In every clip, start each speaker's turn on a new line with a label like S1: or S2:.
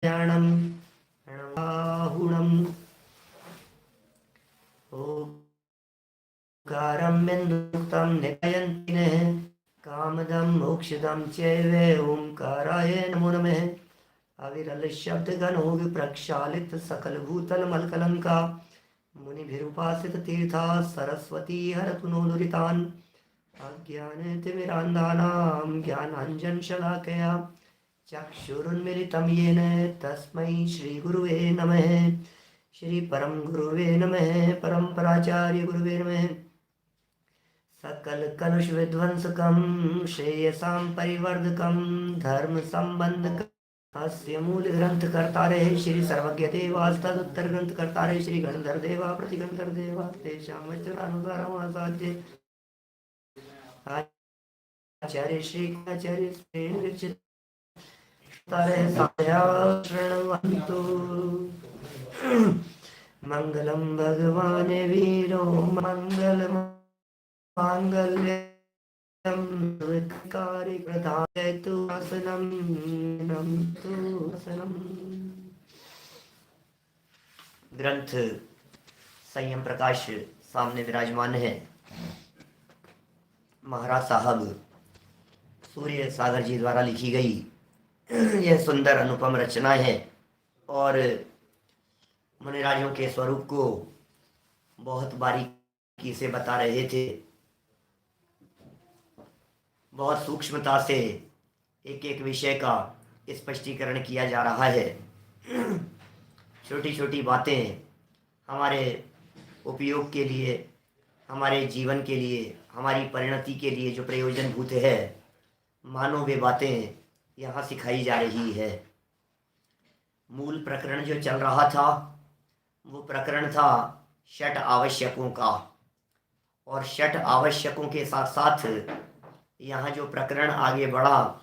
S1: ज्ञानम प्रणवाहुणम ओंकारं बिन्दुक्तं निपयन्तिनः कामदं मोक्षदं चैव ओंकाराय नमो नमः। अविरल शब्द गणो प्रक्षालित सकल भूतल मलकलंका मुनिभिरुपासित तीर्था सरस्वती हरतु नो दुरितान् अज्ञानतिमिरान्धानां ज्ञानाञ्जन शलाकया चक्षुरुन्मिलितं येन तस्मै श्रीगुरुवे नमः। श्री परम गुरुवे नमः। परम्पराचार्य गुरुवे नमः। सकल कलुष विध्वंसकं श्रेयसां परिवर्धकं धर्म संबंधक अस्य मूल ग्रंथ कर्तारे श्री सर्वज्ञ देवास्तद उत्तर ग्रंथ कर्तारे श्री गणधर देवा प्रतिगणधर देवा तेषां वचनानुसारमासाद्य आचार्य श्री आचार्य श्री तारे साया शरणवन्तु। मंगलम भगवान वीरो मंगल मांगल्यम कार्य प्रदाय तु आसनम तु आसनम। ग्रंथ संयम प्रकाश सामने विराजमान है। महाराज साहब सूर्य सागर जी द्वारा लिखी गई यह सुंदर अनुपम रचना है और मुनिराजों के स्वरूप को बहुत बारीकी से बता रहे थे। बहुत सूक्ष्मता से एक एक विषय का स्पष्टीकरण किया जा रहा है। छोटी छोटी बातें हमारे उपयोग के लिए, हमारे जीवन के लिए, हमारी परिणति के लिए जो प्रयोजनभूत है, मानो वे बातें यहाँ सिखाई जा रही है। मूल प्रकरण जो चल रहा था वो प्रकरण था षट आवश्यकों का, और षट आवश्यकों के साथ साथ यहाँ जो प्रकरण आगे बढ़ा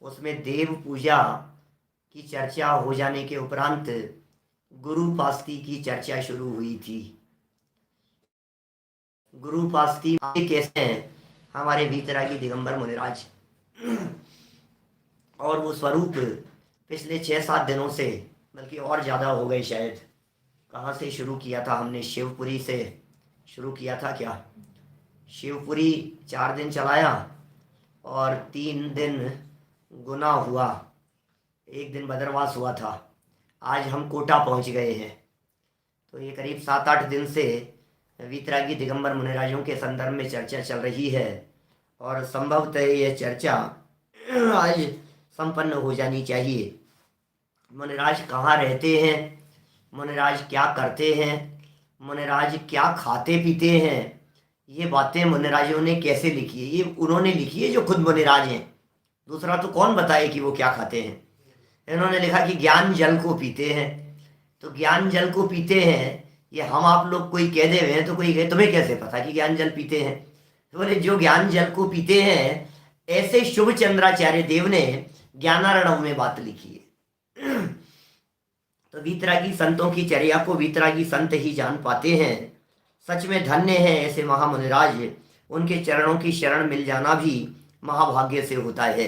S1: उसमें देव पूजा की चर्चा हो जाने के उपरांत गुरुपास्ति की चर्चा शुरू हुई थी। गुरुपास्ति कैसे हैं? हमारे वीतरागी दिगंबर मुनिराज, और वो स्वरूप पिछले 6-7 दिनों से, बल्कि और ज़्यादा हो गए शायद, कहाँ से शुरू किया था हमने? शिवपुरी से शुरू किया था क्या? शिवपुरी 4 दिन चलाया और 3 दिन गुना हुआ, 1 दिन बदरवास हुआ था। आज हम कोटा पहुँच गए हैं। तो ये करीब 7-8 दिन से वीतरागी दिगंबर मुनिराजों के संदर्भ में चर्चा चल रही है, और संभवतः यह चर्चा आज संपन्न हो जानी चाहिए। मुनिराज कहाँ रहते हैं, मुनिराज क्या करते हैं, मुनिराज क्या खाते पीते हैं, ये बातें मुनिराजों ने कैसे लिखी है? ये उन्होंने लिखी है जो खुद मुनिराज हैं। दूसरा तो कौन बताए कि वो क्या खाते हैं। इन्होंने लिखा कि ज्ञान जल को पीते हैं। तो ज्ञान जल को पीते हैं, ये हम आप लोग कोई कह दे हुए हैं तो कोई कहे तुम्हें कैसे पता कि ज्ञान जल पीते हैं? तो बोले जो ज्ञान जल को पीते हैं, ऐसे शुभ चंद्राचार्य देव ने ज्ञानार्णव में बात लिखी है। तो वीतरागी संतों की चर्या को वीतरागी संत ही जान पाते हैं। सच में धन्य है ऐसे महामुनिराज, उनके चरणों की शरण मिल जाना भी महाभाग्य से होता है।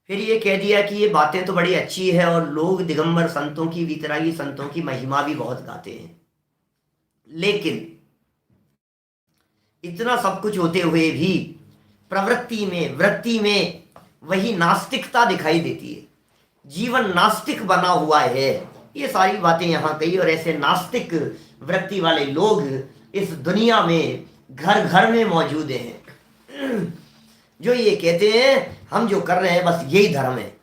S1: फिर ये कह दिया कि ये बातें तो बड़ी अच्छी है और लोग दिगंबर संतों की, वीतरागी संतों की महिमा भी बहुत गाते हैं, लेकिन इतना सब कुछ होते हुए भी प्रवृत्ति में, वृत्ति में वही नास्तिकता दिखाई देती है। जीवन नास्तिक बना हुआ है। ये सारी बातें यहाँ कही, और ऐसे नास्तिक वृत्ति वाले लोग इस दुनिया में घर घर में मौजूद हैं, जो ये कहते हैं हम जो कर रहे हैं बस यही धर्म है।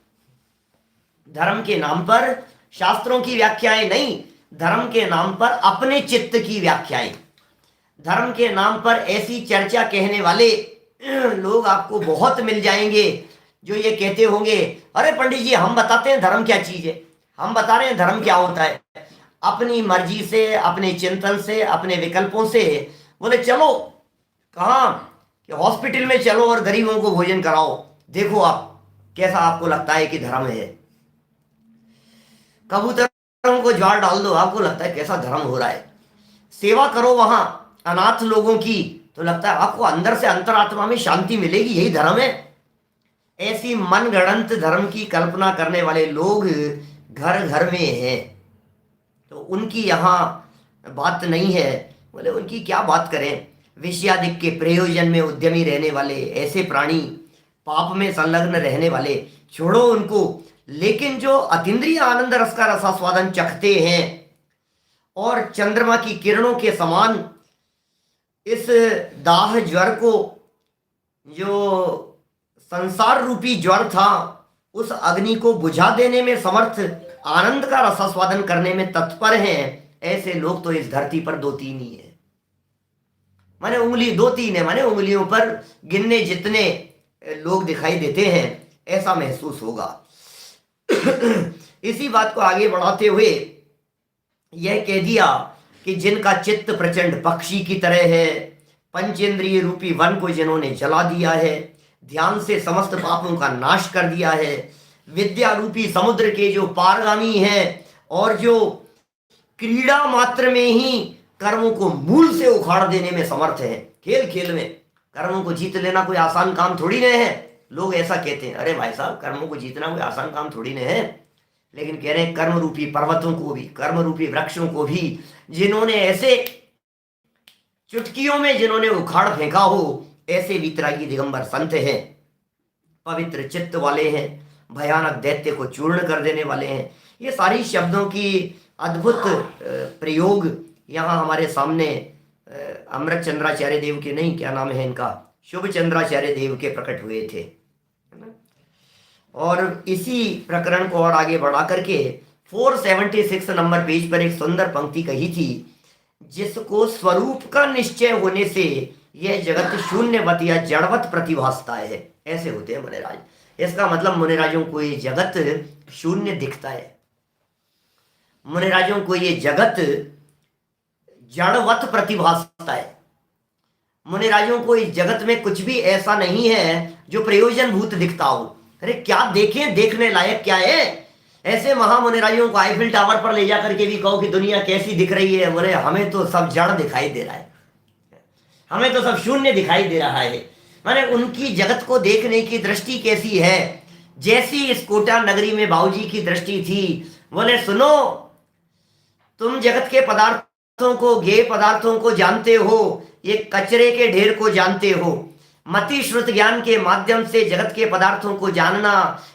S1: धर्म के नाम पर शास्त्रों की व्याख्याएं नहीं, धर्म के नाम पर अपने चित्त की व्याख्याएं, धर्म के नाम पर ऐसी चर्चा कहने वाले लोग आपको बहुत मिल जाएंगे, जो ये कहते होंगे अरे पंडित जी हम बताते हैं धर्म क्या चीज है, हम बता रहे हैं धर्म क्या होता है। अपनी मर्जी से, अपने चिंतन से, अपने विकल्पों से बोले चलो कहाँ कि हॉस्पिटल में चलो और गरीबों को भोजन कराओ, देखो आप कैसा आपको लगता है कि धर्म है। कबूतरों को ज्वार डाल दो, आपको लगता है कैसा धर्म हो रहा है। सेवा करो वहां अनाथ लोगों की, तो लगता है आपको अंदर से अंतरात्मा में शांति मिलेगी, यही धर्म है। ऐसी मनगढ़ंत धर्म की कल्पना करने वाले लोग घर घर में है, तो उनकी यहाँ बात नहीं है। बोले उनकी क्या बात करें, विषयादिक के प्रयोजन में उद्यमी रहने वाले ऐसे प्राणी, पाप में संलग्न रहने वाले, छोड़ो उनको। लेकिन जो अतीन्द्रिय आनंद रस का रसास्वादन चखते हैं और चंद्रमा की किरणों के समान इस दाह ज्वर को, जो संसार रूपी ज्वर था, उस अग्नि को बुझा देने में समर्थ, आनंद का रसास्वादन करने में तत्पर हैं, ऐसे लोग तो इस धरती पर दो तीन ही है। माने उंगली दो तीन है, माने उंगलियों पर गिनने जितने लोग दिखाई देते हैं, ऐसा महसूस होगा। इसी बात को आगे बढ़ाते हुए यह कह दिया कि जिनका चित्त प्रचंड पक्षी की तरह है, पंचेंद्रिय रूपी वन को जिन्होंने जला दिया है, ध्यान से समस्त पापों का नाश कर दिया है, विद्या रूपी समुद्र के जो पारगामी हैं और जो क्रीड़ा मात्र में ही कर्मों को मूल से उखाड़ देने में समर्थ है। खेल खेल में कर्मों को जीत लेना कोई आसान काम थोड़ी नहीं है। लोग ऐसा कहते हैं, अरे भाई साहब कर्मों को जीतना कोई आसान काम थोड़ी नहीं है। लेकिन कह रहे हैं कर्म रूपी पर्वतों को भी, कर्म रूपी वृक्षों को भी जिन्होंने ऐसे चुटकियों में जिन्होंने उखाड़ फेंका हो, ऐसे वितरागी दिगंबर संत हैं, पवित्र चित्त वाले हैं, भयानक दैत्य को चूर्ण कर देने वाले हैं। ये सारी शब्दों की अद्भुत प्रयोग यहाँ हमारे सामने अमृत चंद्राचार्य देव के, नहीं क्या नाम है इनका, शुभ चंद्राचार्य देव के प्रकट हुए थे। और इसी प्रकरण को और आगे बढ़ा करके 476 नंबर पेज पर एक सुंदर पंक्ति कही थी, जिसको स्वरूप का निश्चय होने से यह जगत शून्यवत या जड़वत प्रतिभासता है। ऐसे होते हैं मुनिराज। इसका मतलब मुनिराजों को ये जगत शून्य दिखता है, मुनिराजों को ये जगत जड़वत प्रतिभासता है। मुनिराजों को इस जगत में कुछ भी ऐसा नहीं है जो प्रयोजन भूत दिखता हो। अरे क्या देखें, देखने लायक क्या है? ऐसे महामुनिराजों को आईफिल टावर पर ले जाकर के भी कहो कि दुनिया कैसी दिख रही है, बोले हमें तो सब जड़ दिखाई दे रहा है, हमें तो सब शून्य दिखाई दे रहा है। माने उनकी जगत को देखने की दृष्टि कैसी है? जैसी इस कोटा नगरी में बाबूजी की दृष्टि थी। बोले सुनो, तुम जगत के पदार्थों को, गेय पदार्थों को जानते हो, ये कचरे के ढेर को जानते हो। मति श्रुत ज्ञान के माध्यम से जगत के पदार्थों को जानना,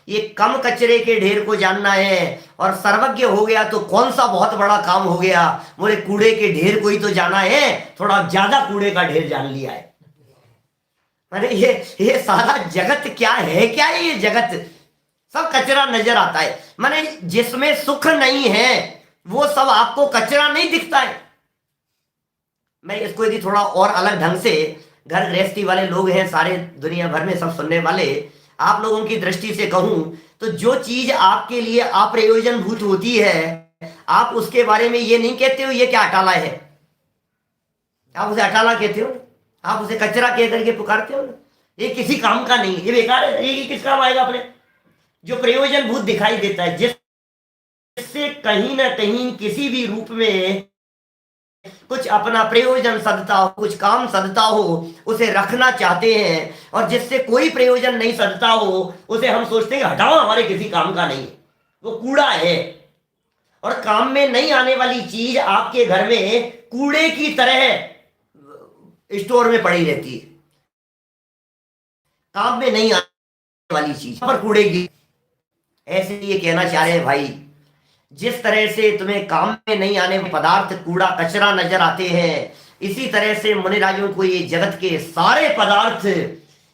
S1: ये कम कचरे के ढेर को जानना है। और सर्वज्ञ हो गया तो कौन सा बहुत बड़ा काम हो गया? बोले कूड़े के ढेर को ही तो जाना है, थोड़ा ज्यादा कूड़े का ढेर जान लिया है। अरे ये सारा जगत क्या है? क्या है ये जगत? सब कचरा नजर आता है। माने जिसमें सुख नहीं है वो सब आपको कचरा नहीं दिखता है। मैं इसको यदि थोड़ा और अलग ढंग से, घर गृहस्थी वाले लोग हैं सारे दुनिया भर में सब सुनने वाले, आप लोगों की दृष्टि से कहूं तो जो चीज आपके लिए अप्रयोजन भूत होती है, आप उसके बारे में ये नहीं कहते हो ये क्या अटाला है, आप उसे अटाला कहते हो, आप उसे कचरा कह करके पुकारते हो ना, ये किसी काम का नहीं, ये बेकार है, ये किस काम आएगा अपने? जो प्रयोजन भूत दिखाई देता है, जिससे कहीं ना कहीं किसी भी रूप में कुछ अपना प्रयोजन सदता हो, कुछ काम सदता हो, उसे रखना चाहते हैं। और जिससे कोई प्रयोजन नहीं सदता हो उसे हम सोचते हैं हटाओ, हमारे किसी काम का नहीं, वो कूड़ा है। और काम में नहीं आने वाली चीज आपके घर में कूड़े की तरह स्टोर में पड़ी रहती है। काम में नहीं आने वाली चीज पर कूड़े की, ऐसे ये कहना चाह रहे हैं भाई, जिस तरह से तुम्हें काम में नहीं आने पदार्थ कूड़ा कचरा नजर आते हैं, इसी तरह से मुनिराजों को ये जगत के सारे पदार्थ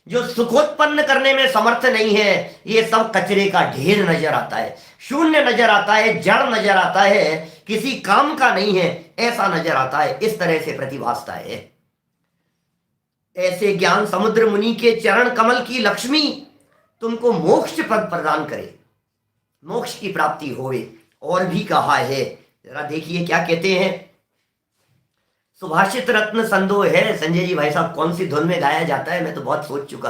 S1: जो सुखोत्पन्न करने में समर्थ नहीं है, ये सब कचरे का ढेर नजर आता है, शून्य नजर आता है, जड़ नजर आता है, किसी काम का नहीं है, ऐसा नजर आता है। इस तरह से प्रतिभासता है। ऐसे ज्ञान समुद्र मुनि के चरण कमल की लक्ष्मी तुमको मोक्ष पद प्रदान करे, मोक्ष की प्राप्ति होवे। और भी कहा है, जरा देखिए क्या कहते हैं। सुभाषित रत्न संदो है। संजय जी भाई साहब कौन सी धुन में गाया जाता है, मैं तो बहुत सोच चुका।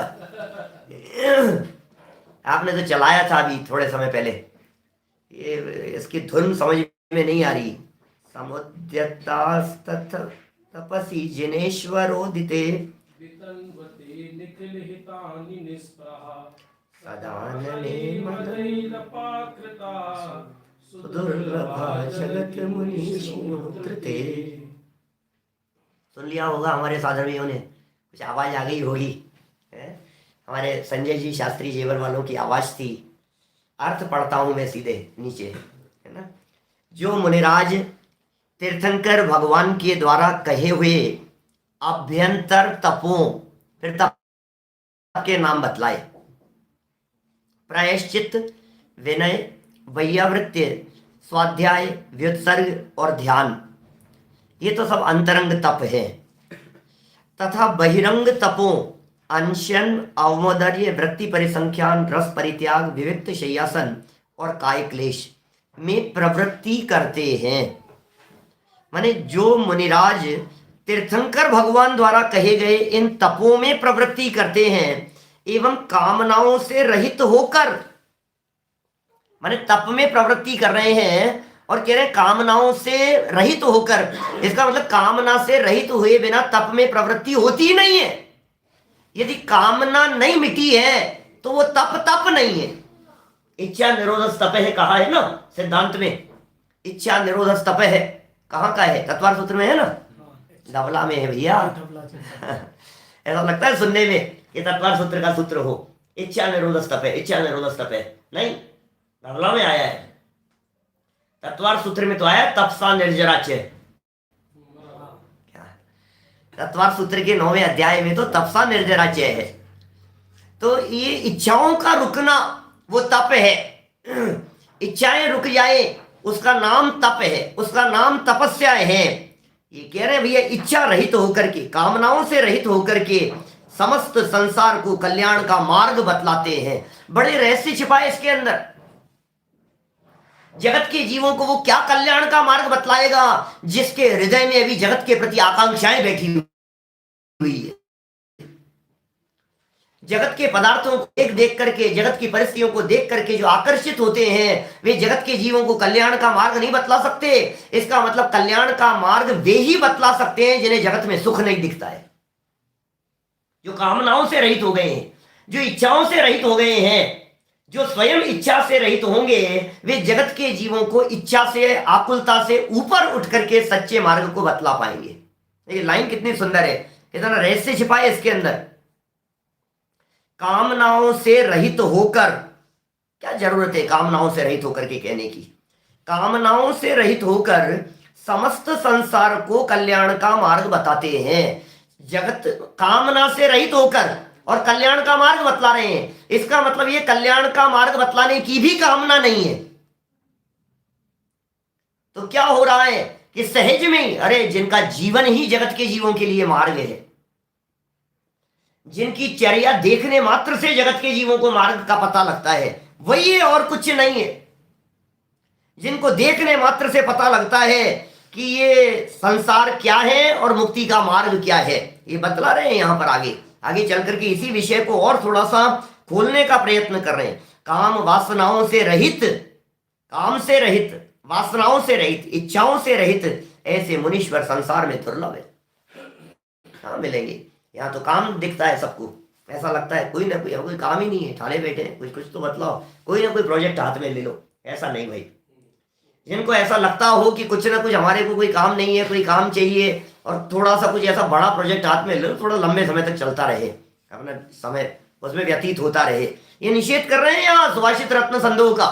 S1: आपने तो चलाया था अभी थोड़े समय पहले, ये इसकी धुन समझ में नहीं आ रही। समुद्यतास्तथ तपसी जिनेश्वरोदिते सदानने मदैरपाकृता दुर्लभा जगत मुनीषु मुद्र तेरे। सुन लिया होगा हमारे साधर्मियों ने, कुछ आवाज आ गई होगी, है? हमारे संजय जी शास्त्री जेवर वालों की आवाज थी। अर्थ पढ़ता हूं मैं सीधे नीचे, है ना। जो मुनिराज तीर्थंकर भगवान के द्वारा कहे हुए अभ्यंतर तपों, फिर तप के नाम बतलाए, प्रायश्चित, विनय, वैयावृत्य, स्वाध्याय, व्युत्सर्ग और ध्यान, ये तो सब अंतरंग तप है। तथा बहिरंग तपों अनशन, अवमोदर्य, वृत्ति परिसंख्यान, रस परित्याग, विविक्त शय्यासन और काय क्लेश में प्रवृत्ति करते हैं। माने जो मुनिराज तीर्थंकर भगवान द्वारा कहे गए इन तपों में प्रवृत्ति करते हैं एवं कामनाओं से रहित होकर, माने तप में प्रवृत्ति कर रहे हैं और कह रहे हैं कामनाओं से रहित होकर, इसका मतलब कामना से रहित हुए बिना तप में प्रवृत्ति होती ही नहीं है। यदि कामना नहीं मिटी है तो वो तप नहीं है। इच्छा निरोधस तप है, कहा है ना सिद्धांत में, इच्छा निरोधस तप है, कहाँ का है? तत्वार सूत्र में है ना, धवला में है भैया। ऐसा लगता है सुनने में कि तत्वार सूत्र का सूत्र हो, इच्छा निरोधस तप है, इच्छा निरोधस तप है, नहीं, धवला में आया है। तत्वार सूत्र में तो आया तपसा निर्जराच्य, क्या तत्वार सूत्र के 9वें अध्याय में तो तपसा निर्जराच्य है। तो ये इच्छाओं का रुकना वो तप है। इच्छाएं रुक जाए उसका नाम तप है, उसका नाम तपस्या है। ये कह रहे हैं भैया इच्छा रहित होकर के, कामनाओं से रहित होकर के समस्त संसार को कल्याण का मार्ग बतलाते हैं। बड़े रहस्य छिपाए इसके अंदर। जगत के जीवों को वो क्या कल्याण का मार्ग बतलाएगा जिसके हृदय में अभी जगत के प्रति आकांक्षाएं बैठी हुई है। जगत के पदार्थों को देख करके, जगत की परिस्थितियों को देख करके जो आकर्षित होते हैं वे जगत के जीवों को कल्याण का मार्ग नहीं बतला सकते। इसका मतलब कल्याण का मार्ग वे ही बतला सकते हैं जिन्हें जगत में सुख नहीं दिखता है, जो कामनाओं से रहित हो गए हैं, जो इच्छाओं से रहित हो गए हैं। जो स्वयं इच्छा से रहित होंगे वे जगत के जीवों को इच्छा से, आकुलता से ऊपर उठ करके सच्चे मार्ग को बतला पाएंगे। ये लाइन कितनी सुंदर है, कितना रहस्य छिपा है इसके अंदर। कामनाओं से रहित होकर, क्या जरूरत है कामनाओं से रहित होकर के कहने की? कामनाओं से रहित होकर समस्त संसार को कल्याण का मार्ग बताते हैं। जगत कामना से रहित होकर और कल्याण का मार्ग बतला रहे हैं। इसका मतलब ये कल्याण का मार्ग बतलाने की भी कामना नहीं है। तो क्या हो रहा है कि सहज में, अरे जिनका जीवन ही जगत के जीवों के लिए मार्ग है, जिनकी चर्या देखने मात्र से जगत के जीवों को मार्ग का पता लगता है, वही है और कुछ नहीं है। जिनको देखने मात्र से पता लगता है कि ये संसार क्या है और मुक्ति का मार्ग क्या है, ये बतला रहे हैं यहां पर। आगे चल करके इसी विषय को और थोड़ा सा खोलने का प्रयत्न कर रहे हैं। काम वासनाओं से रहित, काम से रहित, वासनाओं से रहित, इच्छाओं से रहित ऐसे मुनीश्वर संसार में दुर्लभ है। हाँ मिलेंगे। यहाँ तो काम दिखता है सबको, ऐसा लगता है कोई ना कोई काम ही नहीं है, ठाणे बैठे हैं, कुछ तो बतलाओ, कोई ना कोई प्रोजेक्ट हाथ में ले लो। ऐसा नहीं भाई। जिनको ऐसा लगता हो कि कुछ ना कुछ हमारे को कोई काम नहीं है, कोई काम चाहिए और थोड़ा सा कुछ ऐसा बड़ा प्रोजेक्ट हाथ में ले लो, थोड़ा लंबे समय तक चलता रहे, अपना समय उसमें व्यतीत होता रहे, ये निषेध कर रहे हैं यहाँ सुभाषित रत्न संदोह का।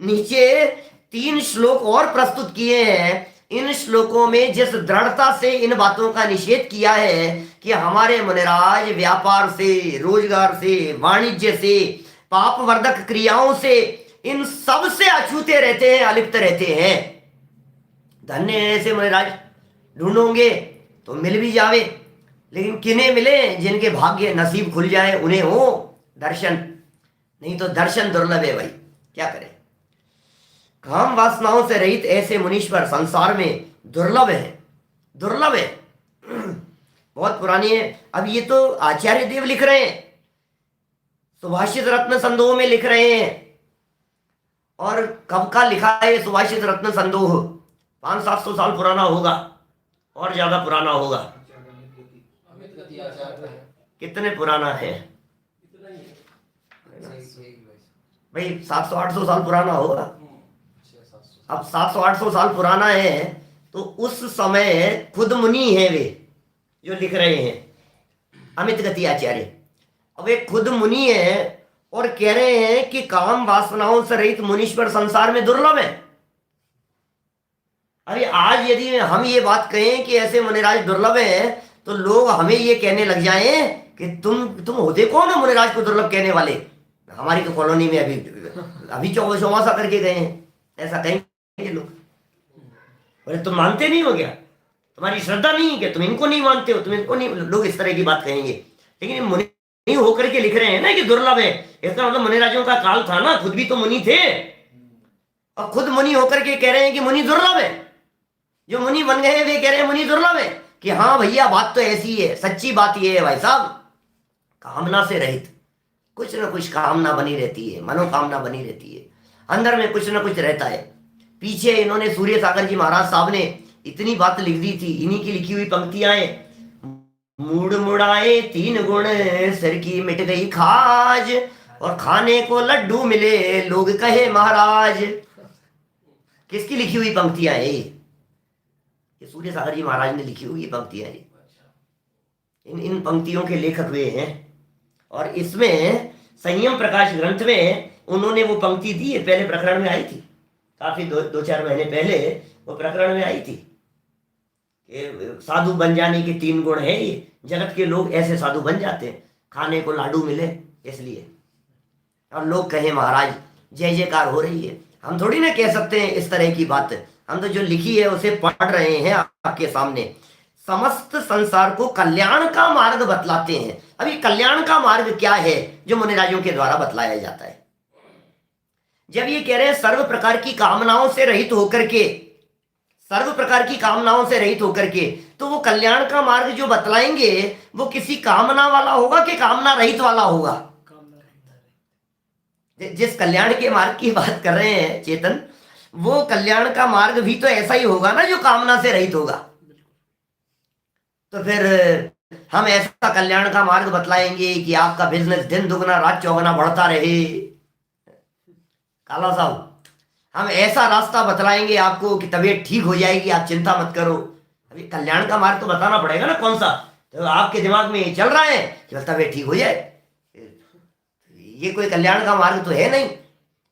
S1: नीचे 3 श्लोक और प्रस्तुत किए हैं। इन श्लोकों में जिस दृढ़ता से इन बातों का निषेध किया है कि हमारे मुनिराज व्यापार से, रोजगार से, वाणिज्य से, पापवर्धक क्रियाओं से, इन सब से अछूते रहते हैं, अलिप्त रहते हैं। धन्य ऐसे मुनिराज, ढूंढोगे तो मिल भी जावे, लेकिन किन्हें मिले? जिनके भाग्य नसीब खुल जाए उन्हें हो दर्शन, नहीं तो दर्शन दुर्लभ है भाई, क्या करें। काम वासनाओं से रहित ऐसे मुनीश्वर संसार में दुर्लभ है, दुर्लभ है। बहुत पुरानी है। अब ये तो आचार्य देव लिख रहे हैं, सुभाषित रत्न संदोह में लिख रहे हैं। और कब का लिखा है सुभाषित रत्न संदोह? 500-700 साल पुराना होगा, और ज्यादा पुराना होगा। कितने पुराना है भाई? 700-800 साल पुराना होगा। अब 700-800 साल पुराना है, तो उस समय खुद मुनि हैं वे जो लिख रहे हैं, अमित गति आचार्य। अब वे खुद मुनि हैं और कह रहे हैं कि काम वासनाओं से रहित मुनीश्वर संसार में दुर्लभ है। अरे आज यदि हम ये बात कहें कि ऐसे मुनिराज दुर्लभ हैं, तो लोग हमें ये कहने लग जाएं कि तुम होते कौन हो मुनिराज को दुर्लभ कहने वाले। हमारी तो कॉलोनी में अभी चौमासा करके गए हैं, ऐसा कहेंगे लोग। बोले तुम मानते नहीं हो क्या, तुम्हारी श्रद्धा नहीं है क्या, तुम इनको नहीं मानते हो, तुम इनको नहीं, लोग इस तरह की बात कहेंगे। लेकिन मुनि होकर के लिख रहे हैं ना कि दुर्लभ है, इसका मतलब मुनिराजों का काल था ना, खुद भी तो मुनि थे, और खुद मुनि होकर के कह रहे हैं कि मुनि दुर्लभ है। जो मुनि बन गए वे कह रहे हैं मुनि दुर्लभ है, कि हाँ भैया बात तो ऐसी है, सच्ची बात ये है भाई साहब, कामना से रहित कुछ ना कुछ कामना बनी रहती है, मनोकामना बनी रहती है, अंदर में कुछ ना कुछ रहता है। पीछे इन्होंने सूर्य सागर जी महाराज साहब ने इतनी बात लिख दी थी, इन्हीं की लिखी हुई पंक्तियां हैं। मूड मुड़ाए 3 गुण, सिर की मिट गई खाज, और खाने को लड्डू मिले लोग कहे महाराज। किसकी लिखी हुई पंक्तियां है ये सूर्य सागर जी महाराज ने लिखी हुई पंक्तियां हैं। इन पंक्तियों के लेखक वे हैं, और इसमें संयम प्रकाश ग्रंथ में उन्होंने वो पंक्ति दी है, पहले प्रकरण में आई थी, काफी 2-4 महीने पहले वो प्रकरण में आई थी। साधु बन जाने के 3 गुण है, ये जगत के लोग ऐसे साधु बन जाते हैं, खाने को लाडू मिले इसलिए, और लोग कहे महाराज जय जयकार हो रही है। हम थोड़ी ना कह सकते हैं इस तरह की बात, हम तो जो लिखी है उसे पढ़ रहे हैं आपके सामने। समस्त संसार को कल्याण का मार्ग बतलाते हैं। अभी कल्याण का मार्ग क्या है जो मुनिराजों के द्वारा बतलाया जाता है। जब ये कह रहे हैं सर्व प्रकार की कामनाओं से रहित होकर के, सर्व प्रकार की कामनाओं से रहित होकर के, तो वो कल्याण का मार्ग जो बतलाएंगे वो किसी कामना वाला होगा कि कामना रहित वाला होगा। जिस कल्याण के मार्ग की बात कर रहे हैं चेतन, वो कल्याण का मार्ग भी तो ऐसा ही होगा ना जो कामना से रहित होगा। तो फिर हम ऐसा कल्याण का मार्ग बतलाएंगे कि आपका बिजनेस दिन दुगना रात चौगुना बढ़ता रहे। काला साहब, हम ऐसा रास्ता बतलाएंगे आपको कि तबीयत ठीक हो जाएगी, आप चिंता मत करो। अभी कल्याण का मार्ग तो बताना पड़ेगा ना कौन सा, तो आपके दिमाग में चल रहा है कि तबीयत ठीक हो जाए, ये कोई कल्याण का मार्ग तो है नहीं।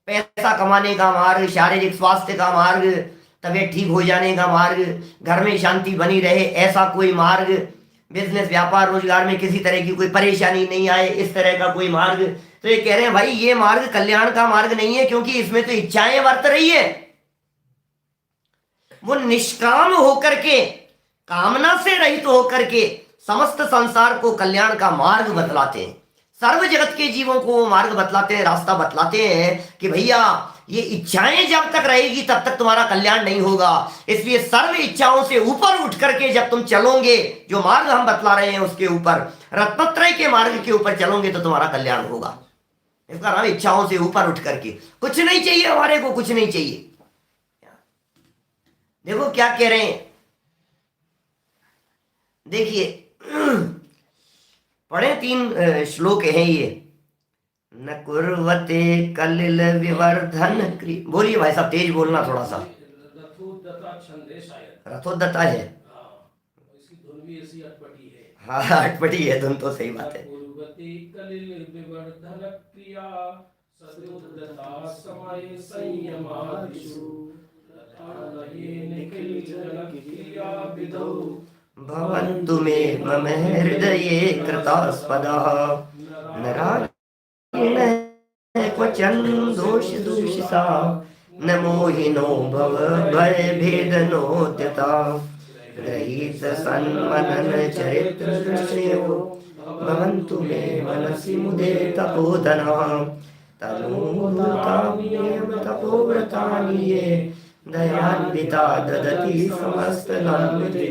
S1: पैसा कमाने का मार्ग, शारीरिक स्वास्थ्य का मार्ग, तबीयत ठीक हो जाने का मार्ग, घर में शांति बनी रहे ऐसा कोई मार्ग, बिजनेस व्यापार रोजगार में किसी तरह की कोई परेशानी नहीं आए इस तरह का कोई मार्ग। तो ये कह रहे हैं भाई ये मार्ग कल्याण का मार्ग नहीं है, क्योंकि इसमें तो इच्छाएं वर्त रही है। वो निष्काम होकर के, कामना से रहित होकर के समस्त संसार को कल्याण का मार्ग बतलाते हैं, सर्व जगत के जीवों को वो मार्ग बतलाते हैं, रास्ता बतलाते हैं कि भैया ये इच्छाएं जब तक रहेगी तब तक तुम्हारा कल्याण नहीं होगा। इसलिए सर्व इच्छाओं से ऊपर उठ करके जब तुम चलोगे, जो मार्ग हम बतला रहे हैं उसके ऊपर, रत्नत्रय के मार्ग के ऊपर चलोगे तो तुम्हारा कल्याण होगा। इसका नाम इच्छाओं से ऊपर उठ करके, कुछ नहीं चाहिए हमारे को, कुछ नहीं चाहिए। देखो क्या कह रहे हैं, देखिए पढ़े 3 श्लोक हैं ये। न कुर्वते कलिल विवर्धन क्री, बोलिए भाई साहब तेज बोलना थोड़ा सा। रथोदत्ता है,
S2: इसकी धुन भी ऐसी अटपटी है।
S1: हाँ अटपटी है धुन, तो सही बात है।
S2: कुर्वते कलिल विवर्धन क्रिया सदुद्दता समय संयमादिषु लतालये निखिल जन क्रिया विधौ
S1: भवन्तु मे मम हृदये कृतास्पदः नरायण क्वचन दोष दूषिता न मोहिनो भव भय भेदनोद्यता गृहीत सन्मनन चरित्र दृश्यो भवन्तु मे मनसि मुदे तपोधनः तनूताम्येव तपोव्रतानि ये दयान्विता ददति समस्तनम्रते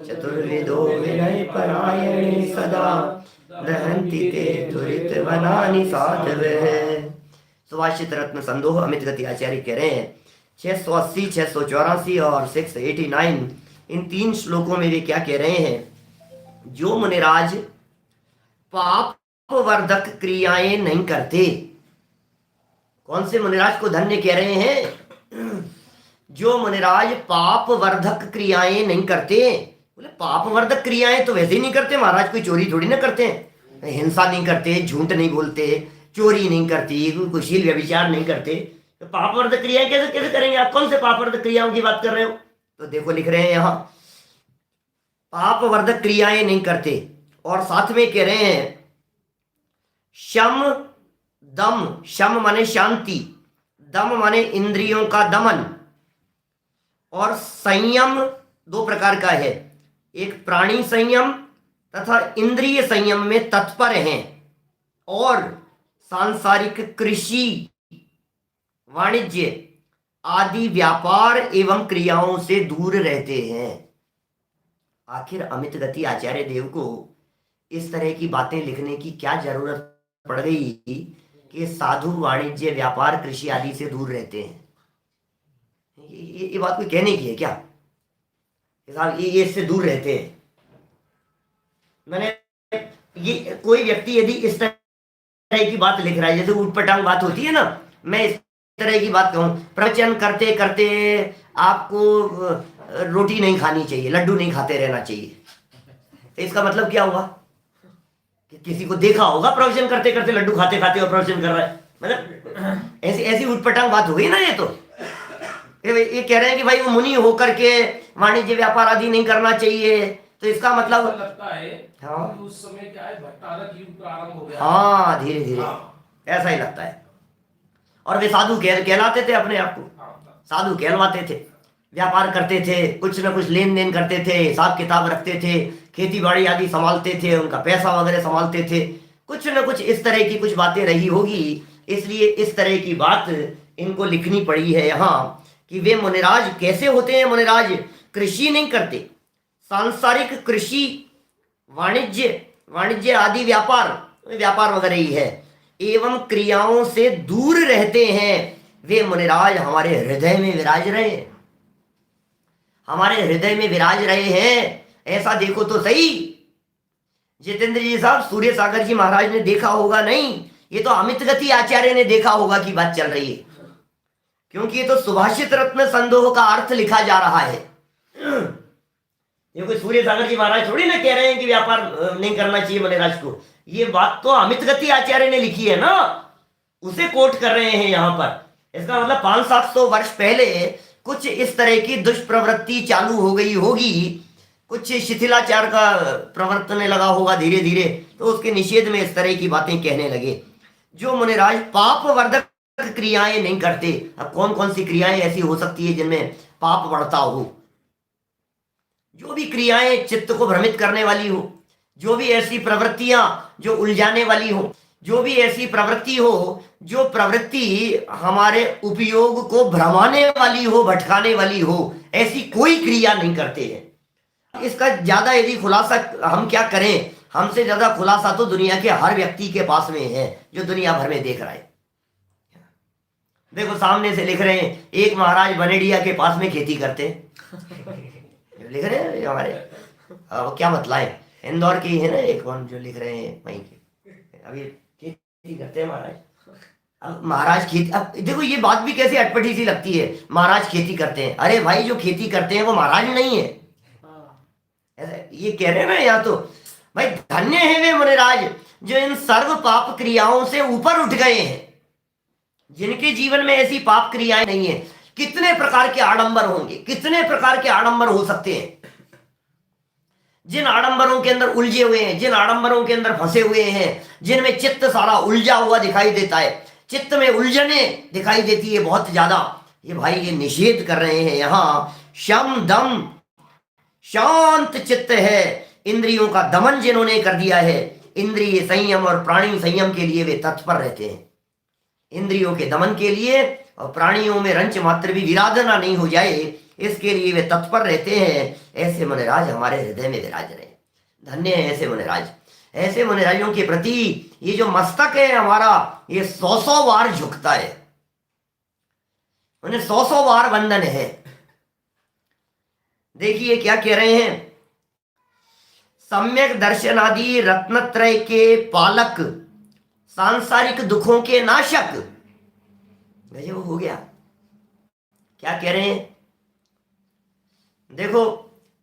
S1: चतुर्विधो विनय परायणे सदा दहन्ति ते दुरित वनानि साधवः। सुभाषित रत्न संदोह अमित गति आचार्य कह रहे हैं 680, 684 और 689, इन 3 श्लोकों में वे क्या कह रहे हैं। जो मुनिराज पाप वर्धक क्रियाएं नहीं करते, कौन से मुनिराज को धन्य कह रहे हैं, जो मुनिराज पाप वर्धक क्रियाएं नहीं करते। बोले पाप वर्धक क्रियाएं तो वैसे ही नहीं करते महाराज, कोई चोरी थोड़ी ना करते हैं, हिंसा नहीं करते, झूठ नहीं बोलते, चोरी नहीं करती, कोई कुशील व्यभिचार नहीं करते, तो पाप वर्धक क्रियाएं कैसे कैसे करेंगे आप? कौन से पाप वर्धक क्रियाओं की बात कर रहे हो? तो देखो लिख रहे हैं यहाँ, पाप वर्धक क्रियाएं नहीं करते, और साथ में कह रहे हैं शम दम, शम माने शांति, दम माने इंद्रियों का दमन, और संयम दो प्रकार का है, एक प्राणी संयम तथा इंद्रिय संयम में तत्पर हैं, और सांसारिक कृषि, वाणिज्य आदि व्यापार एवं क्रियाओं से दूर रहते हैं। आखिर अमित गति आचार्य देव को इस तरह की बातें लिखने की क्या जरूरत पड़ गई कि साधु वाणिज्य व्यापार कृषि आदि से दूर रहते हैं? ये बात कोई कहने की है क्या? ये इससे दूर रहते हैं। मैंने ये कोई व्यक्ति यदि इस तरह की बात लिख रहा है, जैसे उटपटांग बात होती है ना, मैं इस तरह की बात कहूं, प्रवचन करते करते आपको रोटी नहीं खानी चाहिए, लड्डू नहीं खाते रहना चाहिए, तो इसका मतलब क्या हुआ कि किसी को देखा होगा प्रवचन करते करते लड्डू खाते खाते और प्रवचन कर रहा है, मतलब ऐसी ऐसी उटपटांग बात हो गई ना। ये तो ये कह रहे हैं कि भाई वो मुनि होकर के वाणिज्य व्यापार आदि नहीं करना चाहिए, तो इसका मतलब
S2: लगता है
S1: हाँ
S2: उस समय क्या है, भट्टारक युग प्रारंभ हो गया।
S1: हाँ धीरे धीरे ऐसा ही लगता है। और वे साधु कहलाते थे, अपने आप को साधु कहलवाते थे, व्यापार करते थे, कुछ न कुछ लेन देन करते थे, हिसाब किताब रखते थे, खेती बाड़ी आदि संभालते थे, उनका पैसा वगैरह संभालते थे, कुछ न कुछ इस तरह की कुछ बातें रही होगी, इसलिए इस तरह की बात इनको लिखनी पड़ी है यहाँ कि वे मुनिराज कैसे होते हैं। मुनिराज कृषि नहीं करते, सांसारिक कृषि, वाणिज्य आदि व्यापार वगैरह ही है, एवं क्रियाओं से दूर रहते हैं। वे मुनिराज हमारे हृदय में विराज रहे हैं, हमारे हृदय में विराज रहे हैं। ऐसा देखो तो सही, जितेंद्र जी साहब, सूर्य सागर जी महाराज ने देखा होगा नहीं, ये तो अमित गति आचार्य ने देखा होगा की बात चल रही है, क्योंकि ये तो सुभाषित रत्न संदोह का अर्थ लिखा जा रहा है। ये कोई सूर्य सागर जी महाराज थोड़ी ना कह रहे हैं कि व्यापार नहीं करना चाहिए मुनिराज को, ये बात तो अमित गति आचार्य ने लिखी है ना, उसे कोट कर रहे हैं यहाँ पर। इसका मतलब 500-700 वर्ष पहले कुछ इस तरह की दुष्प्रवृत्ति चालू हो गई होगी, कुछ शिथिलाचार का प्रवर्तन लगा होगा धीरे धीरे, तो उसके निषेध में इस तरह की बातें कहने लगे। जो मुनिराज पाप वर्धक क्रियाएं नहीं करते। अब कौन कौन सी क्रियाएं ऐसी हो सकती है जिनमें पाप बढ़ता हो? जो भी क्रियाएं चित्त को भ्रमित करने वाली हो, जो भी ऐसी प्रवृत्तियां जो उलझाने वाली हो, जो भी ऐसी प्रवृत्ति हो जो प्रवृत्ति हमारे उपयोग को भ्रमाने वाली हो, भटकाने वाली हो, ऐसी कोई क्रिया नहीं करते हैं। इसका ज्यादा यदि खुलासा हम क्या करें, हमसे ज्यादा खुलासा तो दुनिया के हर व्यक्ति के पास में है जो दुनिया भर में देख रहा है। देखो सामने से लिख रहे हैं, एक महाराज बनेडिया के पास में खेती करते हैं, लिख रहे हैं हमारे, अब क्या मतलाए, इंदौर की है ना एक कौन जो लिख रहे हैं वहीं के, अभी खेती करते हैं महाराज। अब महाराज खेती, अब देखो ये बात भी कैसे अटपटी सी लगती है, महाराज खेती करते हैं, अरे भाई जो खेती करते हैं वो महाराज नहीं है, ऐसा ये कह रहे हैं ना। या तो भाई धन्य है वे मुनिराज जो इन सर्व पाप क्रियाओं से ऊपर उठ गए हैं, जिनके जीवन में ऐसी पाप क्रियाएं नहीं है। कितने प्रकार के आडंबर होंगे, कितने प्रकार के आडंबर हो सकते हैं, जिन आडंबरों के अंदर उलझे हुए हैं, जिन आडंबरों के अंदर फंसे हुए हैं, जिनमें चित्त सारा उलझा हुआ दिखाई देता है, चित्त में उलझने दिखाई देती है बहुत ज्यादा। ये भाई ये निषेध कर रहे हैं यहाँ। शम दम, शांत चित्त है, इंद्रियों का दमन जिन्होंने कर दिया है, इंद्रिय संयम और प्राणी संयम के लिए वे तत्पर रहते हैं। इंद्रियों के दमन के लिए और प्राणियों में रंच मात्र भी विराधना नहीं हो जाए, इसके लिए वे तत्पर रहते हैं। ऐसे मुनिराज हमारे हृदय में विराज रहे। धन्य है ऐसे मुनिराज। ऐसे मुनिराजों के प्रति ये जो मस्तक है हमारा, ये 100 बार झुकता है, उन्हें 100 बार वंदन है। देखिए क्या कह रहे हैं, सम्यक दर्शनादि रत्नत्रय के पालक, सांसारिक दुखों के नाशक। गजब हो गया। क्या कह रहे हैं, देखो,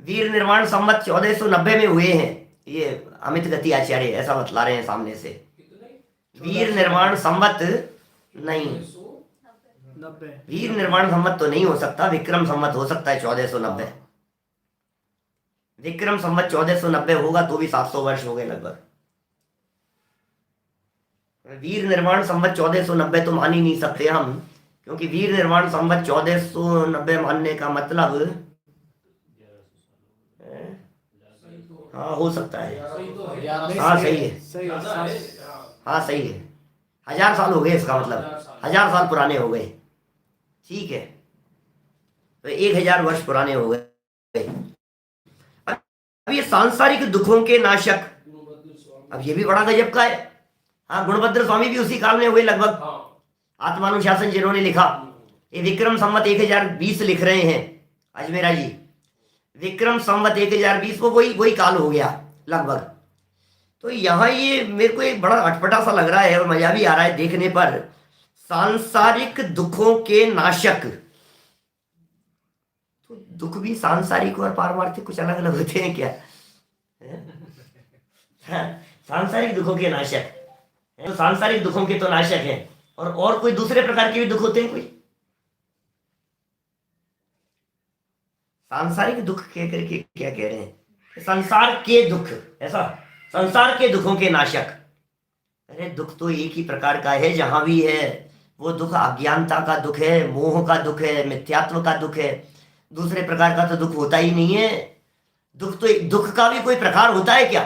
S1: वीर निर्माण संवत 1490 में हुए हैं, ये अमित गति आचार्य ऐसा बतला रहे हैं सामने से।
S2: कितने
S1: वीर निर्माण संवत नहीं,
S3: 90
S1: वीर निर्माण संवत तो नहीं हो सकता, विक्रम संवत हो सकता है 1490। विक्रम संवत 1490 होगा तो भी 700 वर्ष हो गए लगभग। वीर निर्माण संवत 1490 तो मान ही नहीं सकते हम, क्योंकि वीर निर्माण संवत 1490 मानने का मतलब हाँ हो सकता है,
S2: सही तो है।
S1: हाँ सही है,
S3: सही है,
S2: ज्यादा है,
S1: हाँ सही है। 1000 साल हो गए इसका मतलब, 1000 साल पुराने हो गए, ठीक है, तो 1000 वर्ष पुराने हो गए। अब ये सांसारिक दुखों के नाशक, अब ये भी बड़ा गजब का है। हाँ, गुणभद्र स्वामी भी उसी काल में हुए लगभग,
S2: हाँ।
S1: आत्मानुशासन जिन्होंने लिखा। ये विक्रम संवत 1020 लिख रहे हैं अजमेरा जी, विक्रम संवत 1020 को वही काल हो गया लगभग। तो यहाँ ये मेरे को एक बड़ा अटपटा सा लग रहा है और मजा भी आ रहा है देखने पर। सांसारिक दुखों के नाशक, तो दुख भी सांसारिक और पारमार्थिक कुछ अलग अलग होते हैं क्या? सांसारिक दुखों के नाशक, तो सांसारिक दुखों के तो नाशक हैं, और कोई दूसरे प्रकार के भी दुख होते हैं कोई? सांसारिक दुख कह करके क्या कह रहे हैं? संसार के दुख, ऐसा संसार के दुखों के नाशक। अरे दुख तो एक ही प्रकार का है, जहां भी है वो दुख अज्ञानता का दुख है, मोह का दुख है, मिथ्यात्व का दुख है। दूसरे प्रकार का तो दुख होता ही नहीं है। दुख का भी कोई प्रकार होता है क्या?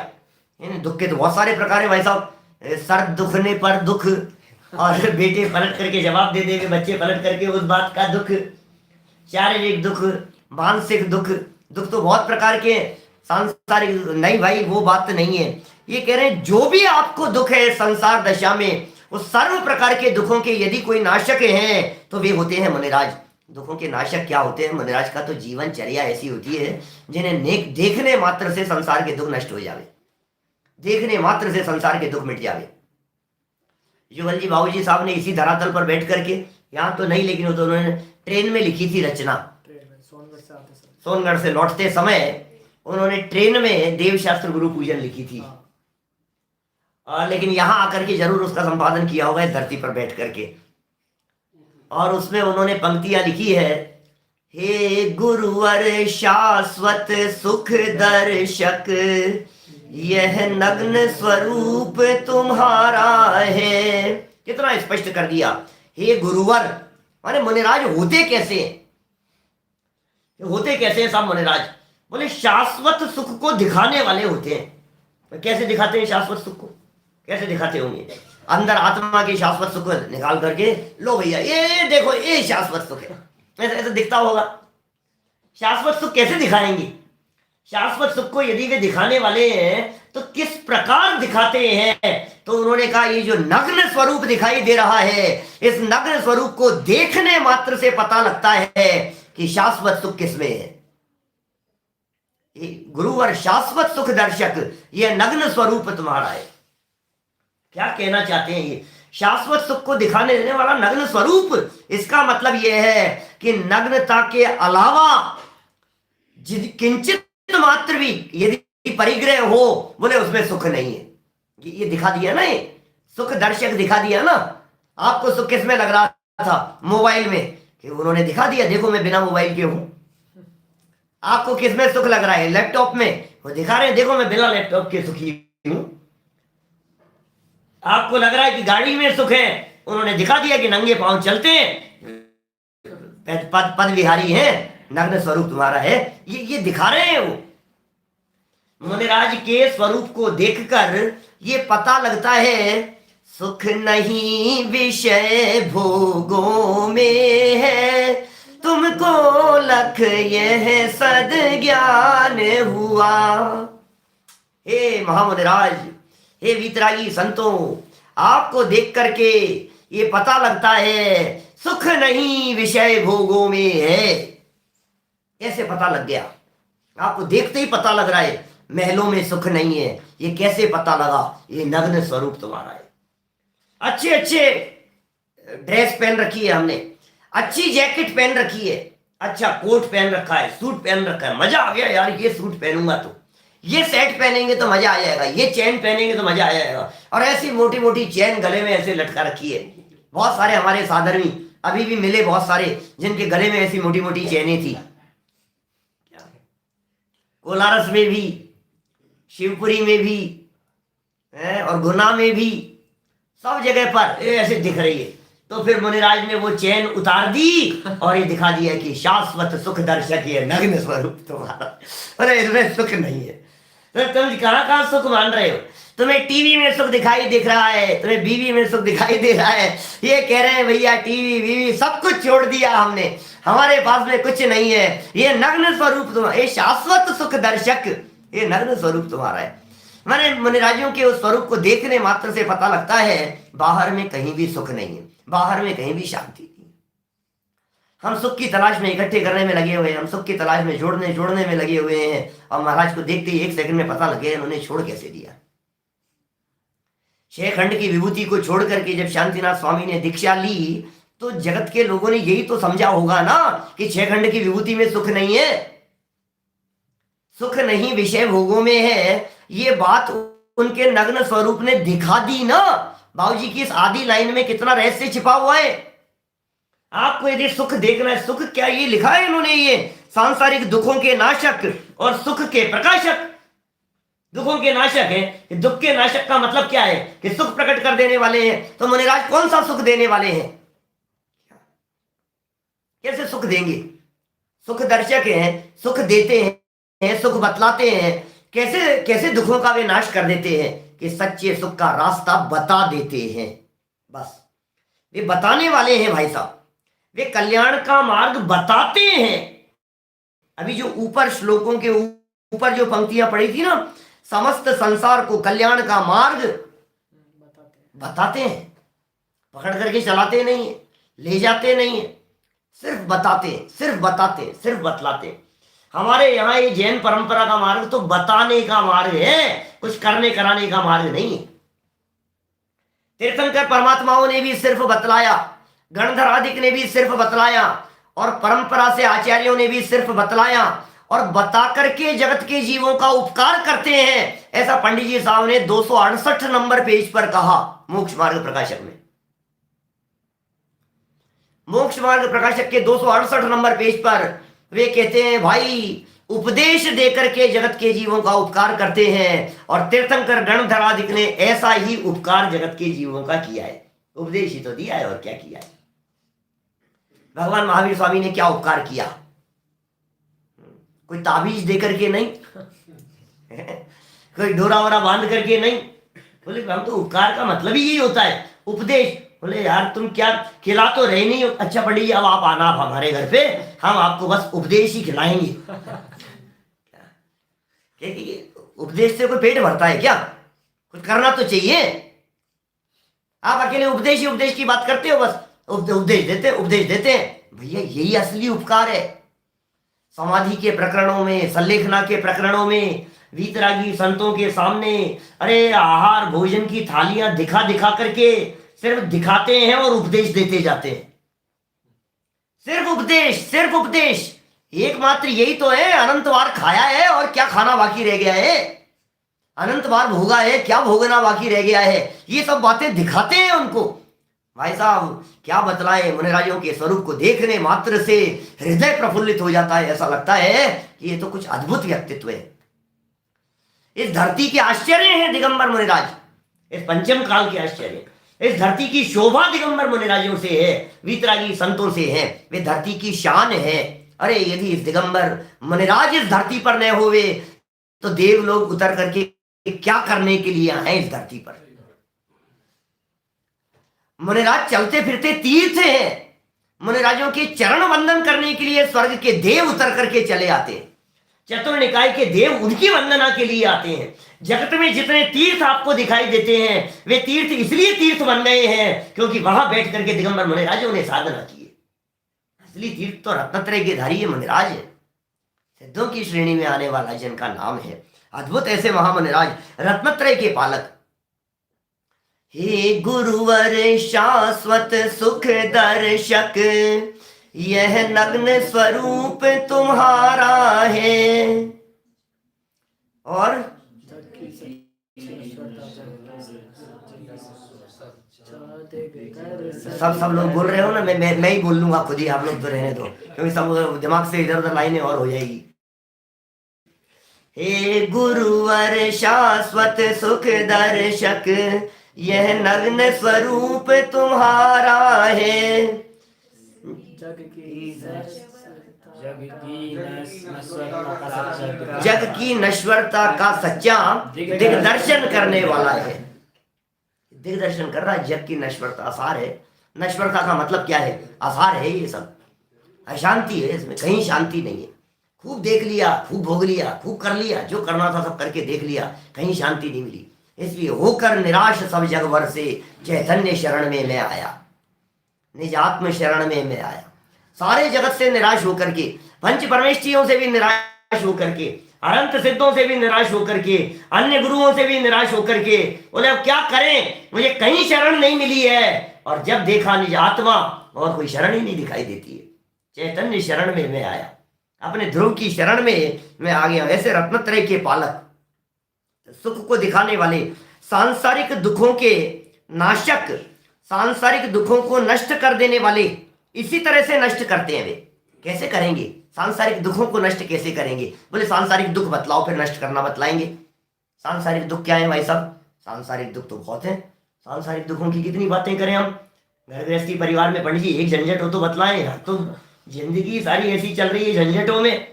S1: दुख के तो बहुत सारे प्रकार है भाई साहब। सर दुखने पर दुख, और बेटे पलट करके जवाब दे देंगे, बच्चे पलट करके उस बात का दुख, शारीरिक दुख, मानसिक दुख। दुख तो बहुत प्रकार के सांसारिक नहीं भाई, वो बात नहीं है। ये कह रहे हैं जो भी आपको दुख है संसार दशा में, उस सर्व प्रकार के दुखों के यदि कोई नाशक हैं तो वे होते हैं मुनिराज। दुखों के नाशक क्या होते हैं? मुनिराज का तो जीवनचर्या ऐसी होती है जिन्हें देखने मात्र से संसार के दुख नष्ट हो जावे, देखने मात्र से संसार के दुख मिट जावे। जुगल जी बाबूजी साहब ने इसी धरातल पर बैठ करके, यहाँ तो नहीं लेकिन वो तो उन्होंने ट्रेन में लिखी थी रचना।
S3: ट्रेन में सोनगढ़ से आते समय,
S1: सोनगढ़ से लौटते समय उन्होंने ट्रेन में देवशास्त्र गुरु पूजन लिखी थी। लेकिन यहाँ आकर के जरूर उसका संपादन किया होगा इस धरती पर बैठ करके। और उसमें उन्होंने पंक्तियां लिखी है, हे गुरुवर शाश्वत सुख दर्शक, यह नग्न स्वरूप तुम्हारा है। कितना स्पष्ट कर दिया। हे गुरुवर माने मुनिराज होते कैसे हैं? होते कैसे हैं साहब मुनिराज? बोले शाश्वत सुख को दिखाने वाले होते हैं। कैसे दिखाते हैं शाश्वत सुख को? कैसे दिखाते होंगे? अंदर आत्मा के शाश्वत सुख निकाल करके, लो भैया ये देखो ये शाश्वत सुख है, ऐसे ऐसे दिखता होगा। शाश्वत सुख कैसे दिखाएंगे? शाश्वत सुख को यदि वे दिखाने वाले हैं तो किस प्रकार दिखाते हैं? तो उन्होंने कहा ये जो नग्न स्वरूप दिखाई दे रहा है, इस नग्न स्वरूप को देखने मात्र से पता लगता है कि शाश्वत सुख किसमें है। गुरुवर शाश्वत सुख दर्शक, यह नग्न स्वरूप तुम्हारा है। क्या कहना चाहते हैं ये? शाश्वत सुख को दिखाने देने वाला नग्न स्वरूप, इसका मतलब यह है कि नग्नता के अलावा किंचित मात्र भी यदि परिग्रह हो, बोले उसमें सुख नहीं है। ये दिखा दिया ना, ये सुख दर्शक दिखा दिया ना। आपको सुख किसमें लग रहा था? मोबाइल में, कि उन्होंने दिखा दिया देखो मैं बिना मोबाइल के हूं। आपको किसमें सुख लग रहा है? लैपटॉप में, वो दिखा रहे हैं देखो मैं बिना लैपटॉप के सुखी हूं। आपको लग रहा है कि गाड़ी में सुख है, उन्होंने दिखा दिया कि नंगे पांव चलते हैं, पद विहारी है, नग्न स्वरूप तुम्हारा है। ये दिखा रहे हैं वो। मुनिराज के स्वरूप को देखकर ये पता लगता है सुख नहीं विषय भोगों में है, तुमको लख यह सद ज्ञान हुआ। हे महामुनिराज, हे वीतरागी संतों, आपको देख करके ये पता लगता है सुख नहीं विषय भोगों में है। कैसे पता लग गया? आपको देखते ही पता लग रहा है महलों में सुख नहीं है। ये कैसे पता लगा? ये नग्न स्वरूप तुम्हारा है। अच्छे अच्छे ड्रेस पहन रखी है हमने, अच्छी जैकेट पहन रखी है, अच्छा कोट पहन रखा है, सूट पहन रखा है, मजा आ गया यार, ये सूट पहनूंगा तो, ये सेट पहनेंगे तो मजा आ जाएगा, ये चैन पहनेंगे तो मजा आ जाएगा। और ऐसी मोटी मोटी चैन गले में ऐसे लटका रखी है। बहुत सारे हमारे साधर्मी अभी भी मिले, बहुत सारे जिनके गले में ऐसी मोटी मोटी चैनें थी। कोलारस में भी, शिवपुरी में भी और गुना में भी, सब जगह पर ये ऐसे दिख रही है। तो फिर मुनिराज ने वो चैन उतार दी और ये दिखा दिया कि शाश्वत सुख दर्शक ये नग्न स्वरूप तुम्हारा। अरे इसमें सुख नहीं है, तो तुम कहाँ कहाँ सुख मान रहे हो? तुम्हें टीवी में सुख दिखाई दिख रहा है, तुम्हें बीवी में सुख दिखाई दे रहा है, ये कह रहे हैं भैया टीवी बीवी सब कुछ छोड़ दिया हमने, हमारे पास में कुछ नहीं है, ये नग्न स्वरूप तुम्हारा, ये शाश्वत सुख दर्शक, ये नग्न स्वरूप तुम्हारा है। मैंने मुनिराजों के उस स्वरूप को देखने मात्र से पता लगता है बाहर में कहीं भी सुख नहीं है, बाहर में कहीं भी शांति नहीं। हम सुख की तलाश में इकट्ठे करने में लगे हुए हैं, हम सुख की तलाश में जोड़ने में लगे हुए हैं, और महाराज को देखते ही एक सेकंड में पता लगे उन्होंने छोड़ कैसे दिया। 6 खंड की विभूति को छोड़ करके जब शांतिनाथ स्वामी ने दीक्षा ली तो जगत के लोगों ने यही तो समझा होगा ना कि 6 खंड की विभूति में सुख नहीं है, सुख नहीं विषय भोगों में है। ये बात उनके नग्न स्वरूप ने दिखा दी ना। बाबूजी की इस आदि लाइन में कितना रहस्य छिपा हुआ है। आपको यदि सुख देखना है, सुख क्या ये लिखा है इन्होंने, ये सांसारिक दुखों के नाशक और सुख के प्रकाशक। दुखों के नाशक है, दुख के नाशक का मतलब क्या है कि सुख प्रकट कर देने वाले हैं। तो मुनिराज कौन सा सुख देने वाले हैं? कैसे सुख देंगे? सुख दर्शक हैं, सुख देते हैं, सुख बतलाते हैं। कैसे कैसे दुखों का वे नाश कर देते हैं कि सच्चे सुख का रास्ता बता देते हैं। बस वे बताने वाले हैं भाई साहब, वे कल्याण का मार्ग बताते हैं। अभी जो ऊपर श्लोकों के ऊपर जो पंक्तियां पड़ी थी ना, समस्त संसार को कल्याण का मार्ग बताते हैं, पकड़ करके चलाते नहीं है, ले जाते नहीं है, सिर्फ बताते हैं, सिर्फ बताते हैं, सिर्फ बतलाते हैं। हमारे यहाँ ये जैन परंपरा का मार्ग तो बताने का मार्ग है, कुछ करने कराने का मार्ग नहीं है। तीर्थंकर परमात्माओं ने भी सिर्फ बतलाया, गणधरादिक ने भी सिर्फ बतलाया, और परंपरा से आचार्यों ने भी सिर्फ बतलाया, और बता करके जगत के जीवों का उपकार करते हैं। ऐसा पंडित जी साहब ने 268 नंबर पेज पर कहा मोक्ष मार्ग प्रकाशक में। मोक्ष मार्ग प्रकाशक के 268 नंबर पेज पर वे कहते हैं भाई उपदेश देकर के जगत के जीवों का उपकार करते हैं, और तीर्थंकर गणधरादिक ने ऐसा ही उपकार जगत के जीवों का किया है। उपदेश ही तो दिया है और क्या किया है। भगवान महावीर स्वामी ने क्या उपकार किया? कोई ताबीज दे करके नहीं, कोई डोरा वोरा बांध करके नहीं। बोले हम तो उपकार का मतलब ही यही होता है, उपदेश। बोले यार तुम क्या खिला तो रहे नहीं हो, अच्छा पंडित जी अब आप आना आप हमारे घर पे, हम आपको बस उपदेश ही खिलाएंगे। उपदेश से कोई पेट भरता है क्या? कुछ करना तो चाहिए। आप अकेले उपदेश ही उपदेश की बात करते हो, बस उपदेश देते हैं। भैया यही असली उपकार है। समाधि के प्रकरणों में, संलेखना के प्रकरणों में, वीतरागी संतों के सामने अरे आहार भोजन की थालियां दिखा दिखा करके सिर्फ दिखाते हैं और उपदेश देते जाते हैं। सिर्फ उपदेश, सिर्फ उपदेश। एकमात्र यही तो है, अनंत बार खाया है और क्या खाना बाकी रह गया है, अनंत बार भोगा है, क्या भोगना बाकी रह गया है। ये सब बातें दिखाते हैं उनको। भाई साहब क्या बतलाएं, मुनिराजों के स्वरूप को देखने मात्र से हृदय प्रफुल्लित हो जाता है। ऐसा लगता है कि ये तो कुछ अद्भुत व्यक्तित्व है। इस धरती के आश्चर्य हैं दिगंबर मुनिराज, इस पंचम काल के आश्चर्य। इस धरती की शोभा दिगंबर मुनिराजों से है, वीतरागी संतों से है, वे धरती की शान है। अरे यदि इस दिगंबर मुनिराज इस धरती पर न होवे तो देव लोग उतर करके क्या करने के लिए आए इस धरती पर। मुनिराज चलते फिरते तीर्थ हैं, मुनिराजों के चरण वंदन करने के लिए स्वर्ग के देव उतर करके चले आते हैं। चतुर निकाय के देव उनकी वंदना के लिए आते हैं। जगत में जितने तीर्थ आपको दिखाई देते हैं वे तीर्थ इसलिए तीर्थ बन गए हैं क्योंकि वहां बैठ करके दिगंबर मुनिराजों ने साधना की है। असली तीर्थ तो रत्नत्रय के धारी मुनिराज है, सिद्धों की श्रेणी में आने वाला जिनका नाम है अद्भुत ऐसे महामुनिराज, रत्नत्रय के पालक। हे गुरुवर शाश्वत सुख दर्शक, यह नग्न स्वरूप तुम्हारा है। और
S3: जग की सच्ची ईश्वरता
S1: सब लोग बोल रहे हो ना, मैं ही बोल लूंगा खुद ही, आप लोग तो रहने दो, क्योंकि सब दिमाग से इधर उधर लाइनें और हो जाएगी। हे गुरुवर शाश्वत सुख दर्शक, यह नग्न स्वरूप तुम्हारा है।
S3: जग की
S1: जग की नश्वरता का सच्चा दिग्दर्शन करने वाला है। दिग्दर्शन कर रहा है, जग की नश्वरता आसार है। नश्वरता का मतलब क्या है? आसार है, ये सब अशांति है, इसमें कहीं शांति नहीं है। खूब देख लिया, खूब भोग लिया, खूब कर लिया, जो करना था सब करके देख लिया, कहीं शांति नहीं मिली। इसलिए होकर निराश सब जग भर से, चैतन्य शरण में मैं आया, निज आत्म शरण में मैं आया। सारे जगत से निराश होकर के, पंच परमेष्ठियों से भी निराश होकर के, अनंत सिद्धों से भी निराश होकर के, अन्य गुरुओं से भी निराश होकर के बोले अब क्या करें, मुझे कहीं शरण नहीं मिली है। और जब देखा निज आत्मा, और कोई शरण ही नहीं दिखाई देती है। चैतन्य शरण में मैं आया, अपने ध्रुव की शरण में मैं आ गया। ऐसे रत्नत्रय के पालक, सुख को दिखाने वाले, सांसारिक दुखों के नाशक, सांसारिक दुखों को नष्ट कर देने वाले, इसी तरह से नष्ट करते हैं वे। कैसे करेंगे? सांसारिक दुखों को नष्ट कैसे करेंगे? बोले सांसारिक दुख बतलाओ, फिर नष्ट करना बतलाएंगे। सांसारिक दुख क्या है भाई साहब? सांसारिक दुख तो बहुत है। सांसारिक दुखों की कितनी बातें करें हम। घर गृहस्थी परिवार में पंडित जी एक झंझट हो तो बतलाएं। तो जिंदगी सारी ऐसी चल रही है झंझटों में,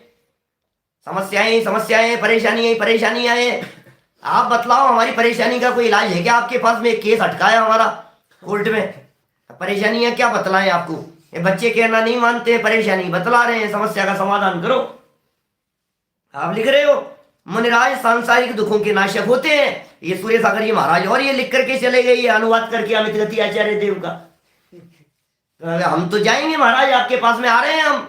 S1: समस्याएं समस्याएं, परेशानियां परेशानियां हैं। आप बतलाओ, हमारी परेशानी का कोई इलाज है क्या आपके पास में? एक केस अटकाया हमारा कोर्ट में, परेशानियां क्या बतलाएं आपको? ये बच्चे कहना नहीं मानते, परेशानी बतला रहे हैं, समस्या का समाधान करो। आप लिख रहे हो मुनिराज सांसारिक दुखों के नाशक होते हैं, ये सूर्य सागर जी महाराज, और ये लिख करके चले गए, ये अनुवाद करके अमित गति आचार्य देव का। हम तो जाएंगे महाराज, आपके पास में आ रहे हैं हम,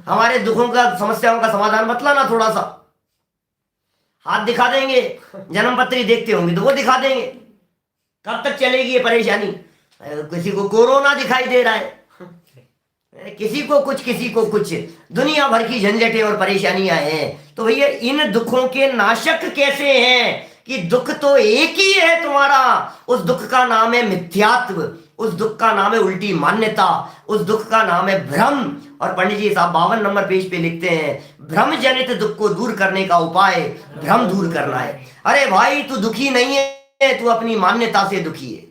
S1: हमारे दुखों का, समस्याओं का समाधान बतलाना। थोड़ा सा हाथ दिखा देंगे, जन्म पत्री देखते होंगे तो वो दिखा देंगे। कब तक चलेगी ये परेशानी? किसी को कोरोना दिखाई दे रहा है, किसी को कुछ, किसी को कुछ, दुनिया भर की झंझटें और परेशानियां हैं। तो भैया इन दुखों के नाशक कैसे हैं? कि दुख तो एक ही है तुम्हारा, उस दुख का नाम है मिथ्यात्व, उस दुख का नाम है उल्टी मान्यता, उस दुख का नाम है भ्रम। और पंडित जी साहब 52 नंबर पेज पे लिखते हैं, भ्रम जनित दुख को दूर करने का उपाय भ्रम दूर करना है। अरे भाई तू दुखी नहीं है, तू अपनी मान्यता से दुखी है,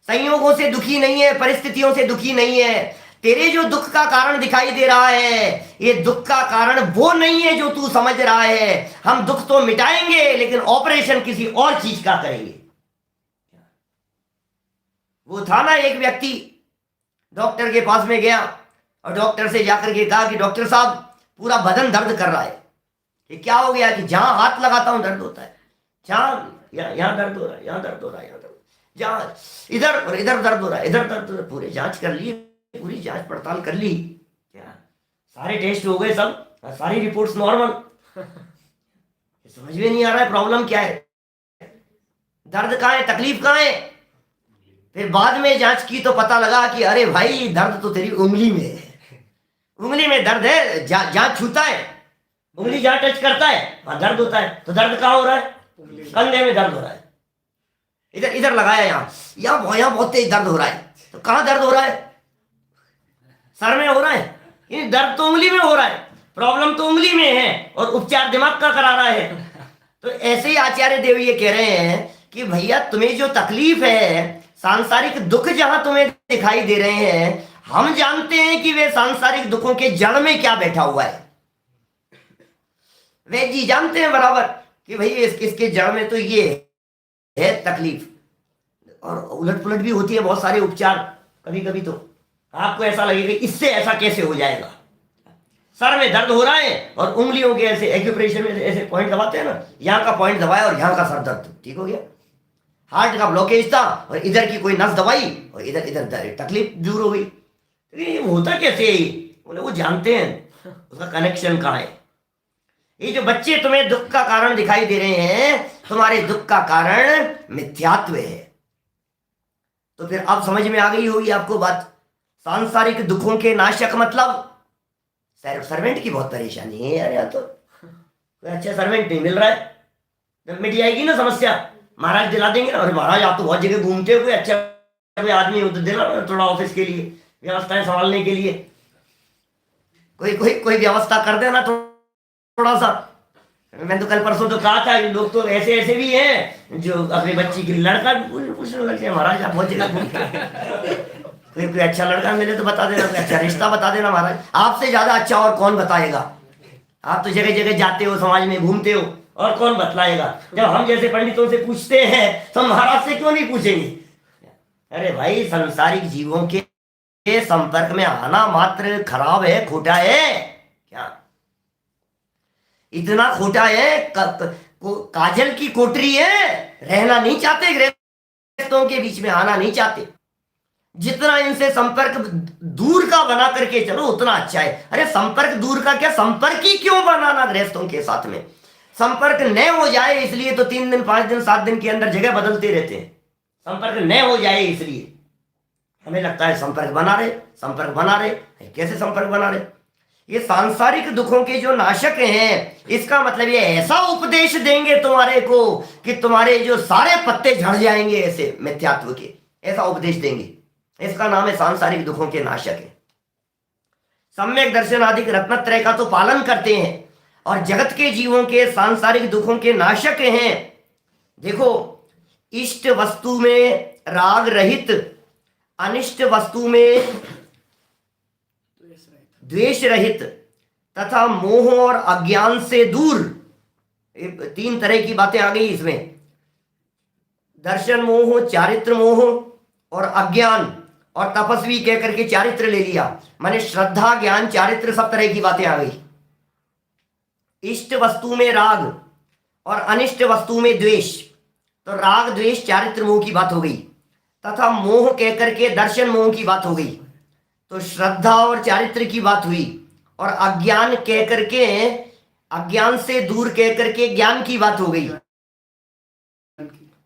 S1: संयोगों से दुखी नहीं है, परिस्थितियों से दुखी नहीं है। तेरे जो दुख का कारण दिखाई दे रहा है, ये दुख का कारण वो नहीं है जो तू समझ रहा है। हम दुख तो मिटाएंगे, लेकिन ऑपरेशन किसी और चीज का करेंगे। वो था ना एक व्यक्ति, डॉक्टर के पास में गया और डॉक्टर से जाकर के कहा कि डॉक्टर साहब पूरा बदन दर्द कर रहा है। कि क्या हो गया? कि जहां हाथ लगाता हूं दर्द होता है, जहां यहां दर्द हो रहा है, यहां दर्द हो रहा है, यहां दर्द, जहां इधर और इधर दर्द हो रहा है, इधर दर्द हो रहा है। पूरे जांच कर ली, पूरी जांच पड़ताल कर ली, क्या सारे टेस्ट हो गए, सब सारी रिपोर्ट्स नॉर्मल। समझ में नहीं आ रहा है प्रॉब्लम क्या है, दर्द कहाँ है, तकलीफ कहाँ है। फिर बाद में जांच की तो पता लगा कि अरे भाई दर्द तो तेरी उंगली में है, उंगली में दर्द है। जहां छूता है उंगली, जहां टच करता है वहां दर्द होता है। तो दर्द कहाँ हो रहा है? कंधे में दर्द हो रहा है। इधर इधर लगाया, यहाँ बहुत तेज दर्द हो रहा है। तो कहाँ दर्द हो रहा है? सर में हो रहा है। ये दर्द तो उंगली में हो रहा है, प्रॉब्लम तो उंगली में है, और उपचार दिमाग का करा रहा है। तो ऐसे ही आचार्य देव ये कह रहे हैं कि भैया तुम्हें जो तकलीफ है, सांसारिक दुख जहां तुम्हें दिखाई दे रहे हैं, हम जानते हैं कि वे सांसारिक दुखों के जड़ में क्या बैठा हुआ है। वे जी जानते हैं बराबर कि भाई इसके जड़ में तो ये है तकलीफ। और उलट पुलट भी होती है बहुत सारे उपचार। कभी कभी तो आपको ऐसा लगेगा इससे ऐसा कैसे हो जाएगा। सर में दर्द हो रहा है और उंगलियों के ऐसे एक्यूप्रेशर में ऐसे पॉइंट दबाते हैं ना, यहाँ का पॉइंट दबाया और यहाँ का सर दर्द ठीक हो गया। हार्ट का ब्लॉकेज था और इधर की कोई नस दबाई और इधर इधर तकलीफ दूर हो गई। ये होता कैसे है? बोले वो जानते हैं उसका कनेक्शन कहाँ है। ये जो बच्चे तुम्हें दुख का कारण दिखाई दे रहे हैं, तुम्हारे दुख का कारण मिथ्यात्व है। तो फिर अब समझ में आ गई होगी आपको बात। सांसारिक दुखों के नाशक मतलब सर्वेंट की बहुत परेशानी है यार, यहाँ तो कोई अच्छा सर्वेंट नहीं मिल रहा है। जब मिट जाएगी ना समस्या, महाराज दिला देंगे ना, अरे महाराज आप तो बहुत जगह घूमते हो, कोई अच्छा कोई आदमी हो तो दिला थोड़ा ऑफिस के लिए, व्यवस्थाएं संभालने के लिए, कोई कोई कोई व्यवस्था कर देना थोड़ा सा। मैं तो कल परसों तो कहा था, लोग तो ऐसे ऐसे भी हैं जो अपनी बच्ची के लिए लड़का पूछने लगे हैं, महाराज आप बहुत जगह घूमते हैं, कोई अच्छा लड़का मिले तो बता देना, कोई अच्छा रिश्ता बता देना महाराज। आपसे ज्यादा अच्छा और कौन बताएगा, आप तो जगह जगह जाते हो, समाज में घूमते हो, और कौन बतलाएगा। जब हम जैसे पंडितों से पूछते हैं तो महाराज से क्यों नहीं पूछेंगे। अरे भाई, सांसारिक जीवों के संपर्क में आना मात्र खराब है, खोटा है क्या, इतना खोटा है, काजल की कोठरी है, रहना नहीं चाहते, गृहस्थों के बीच में आना नहीं चाहते। जितना इनसे संपर्क दूर का बना करके चलो उतना अच्छा है। अरे संपर्क दूर का क्या, संपर्क ही क्यों बनाना गृहस्थों के साथ में। संपर्क न हो जाए इसलिए तो 3 दिन 5 दिन 7 दिन के अंदर जगह बदलते रहते हैं। संपर्क न हो जाए इसलिए हमें लगता है संपर्क बना रहे, संपर्क बना रहे। कैसे संपर्क बना रहे। ये सांसारिक दुखों के जो नाशक हैं, इसका मतलब ये ऐसा उपदेश देंगे तुम्हारे को कि तुम्हारे जो सारे पत्ते झड़ जाएंगे, ऐसे मिथ्यात्व के ऐसा उपदेश देंगे। इसका नाम है सांसारिक दुखों के नाशक है। सम्यक दर्शन आदि रत्नत्रय का तो पालन करते हैं और जगत के जीवों के सांसारिक दुखों के नाशक हैं। देखो, इष्ट वस्तु में राग रहित, अनिष्ट वस्तु में द्वेष रहित तथा मोह और अज्ञान से दूर। 3 तरह की बातें आ गई इसमें, दर्शन मोह, चारित्र मोह और अज्ञान, और तपस्वी कह करके चारित्र ले लिया, माने श्रद्धा ज्ञान चारित्र सब तरह की बातें आ गई। इष्ट वस्तु में राग और अनिष्ट वस्तु में द्वेष, तो राग द्वेष चारित्र मोह की बात हो गई, तथा मोह कह करके दर्शन मोह की बात हो गई, तो श्रद्धा और चारित्र की बात हुई। और अज्ञान कह करके, अज्ञान से दूर कह करके ज्ञान की बात हो गई।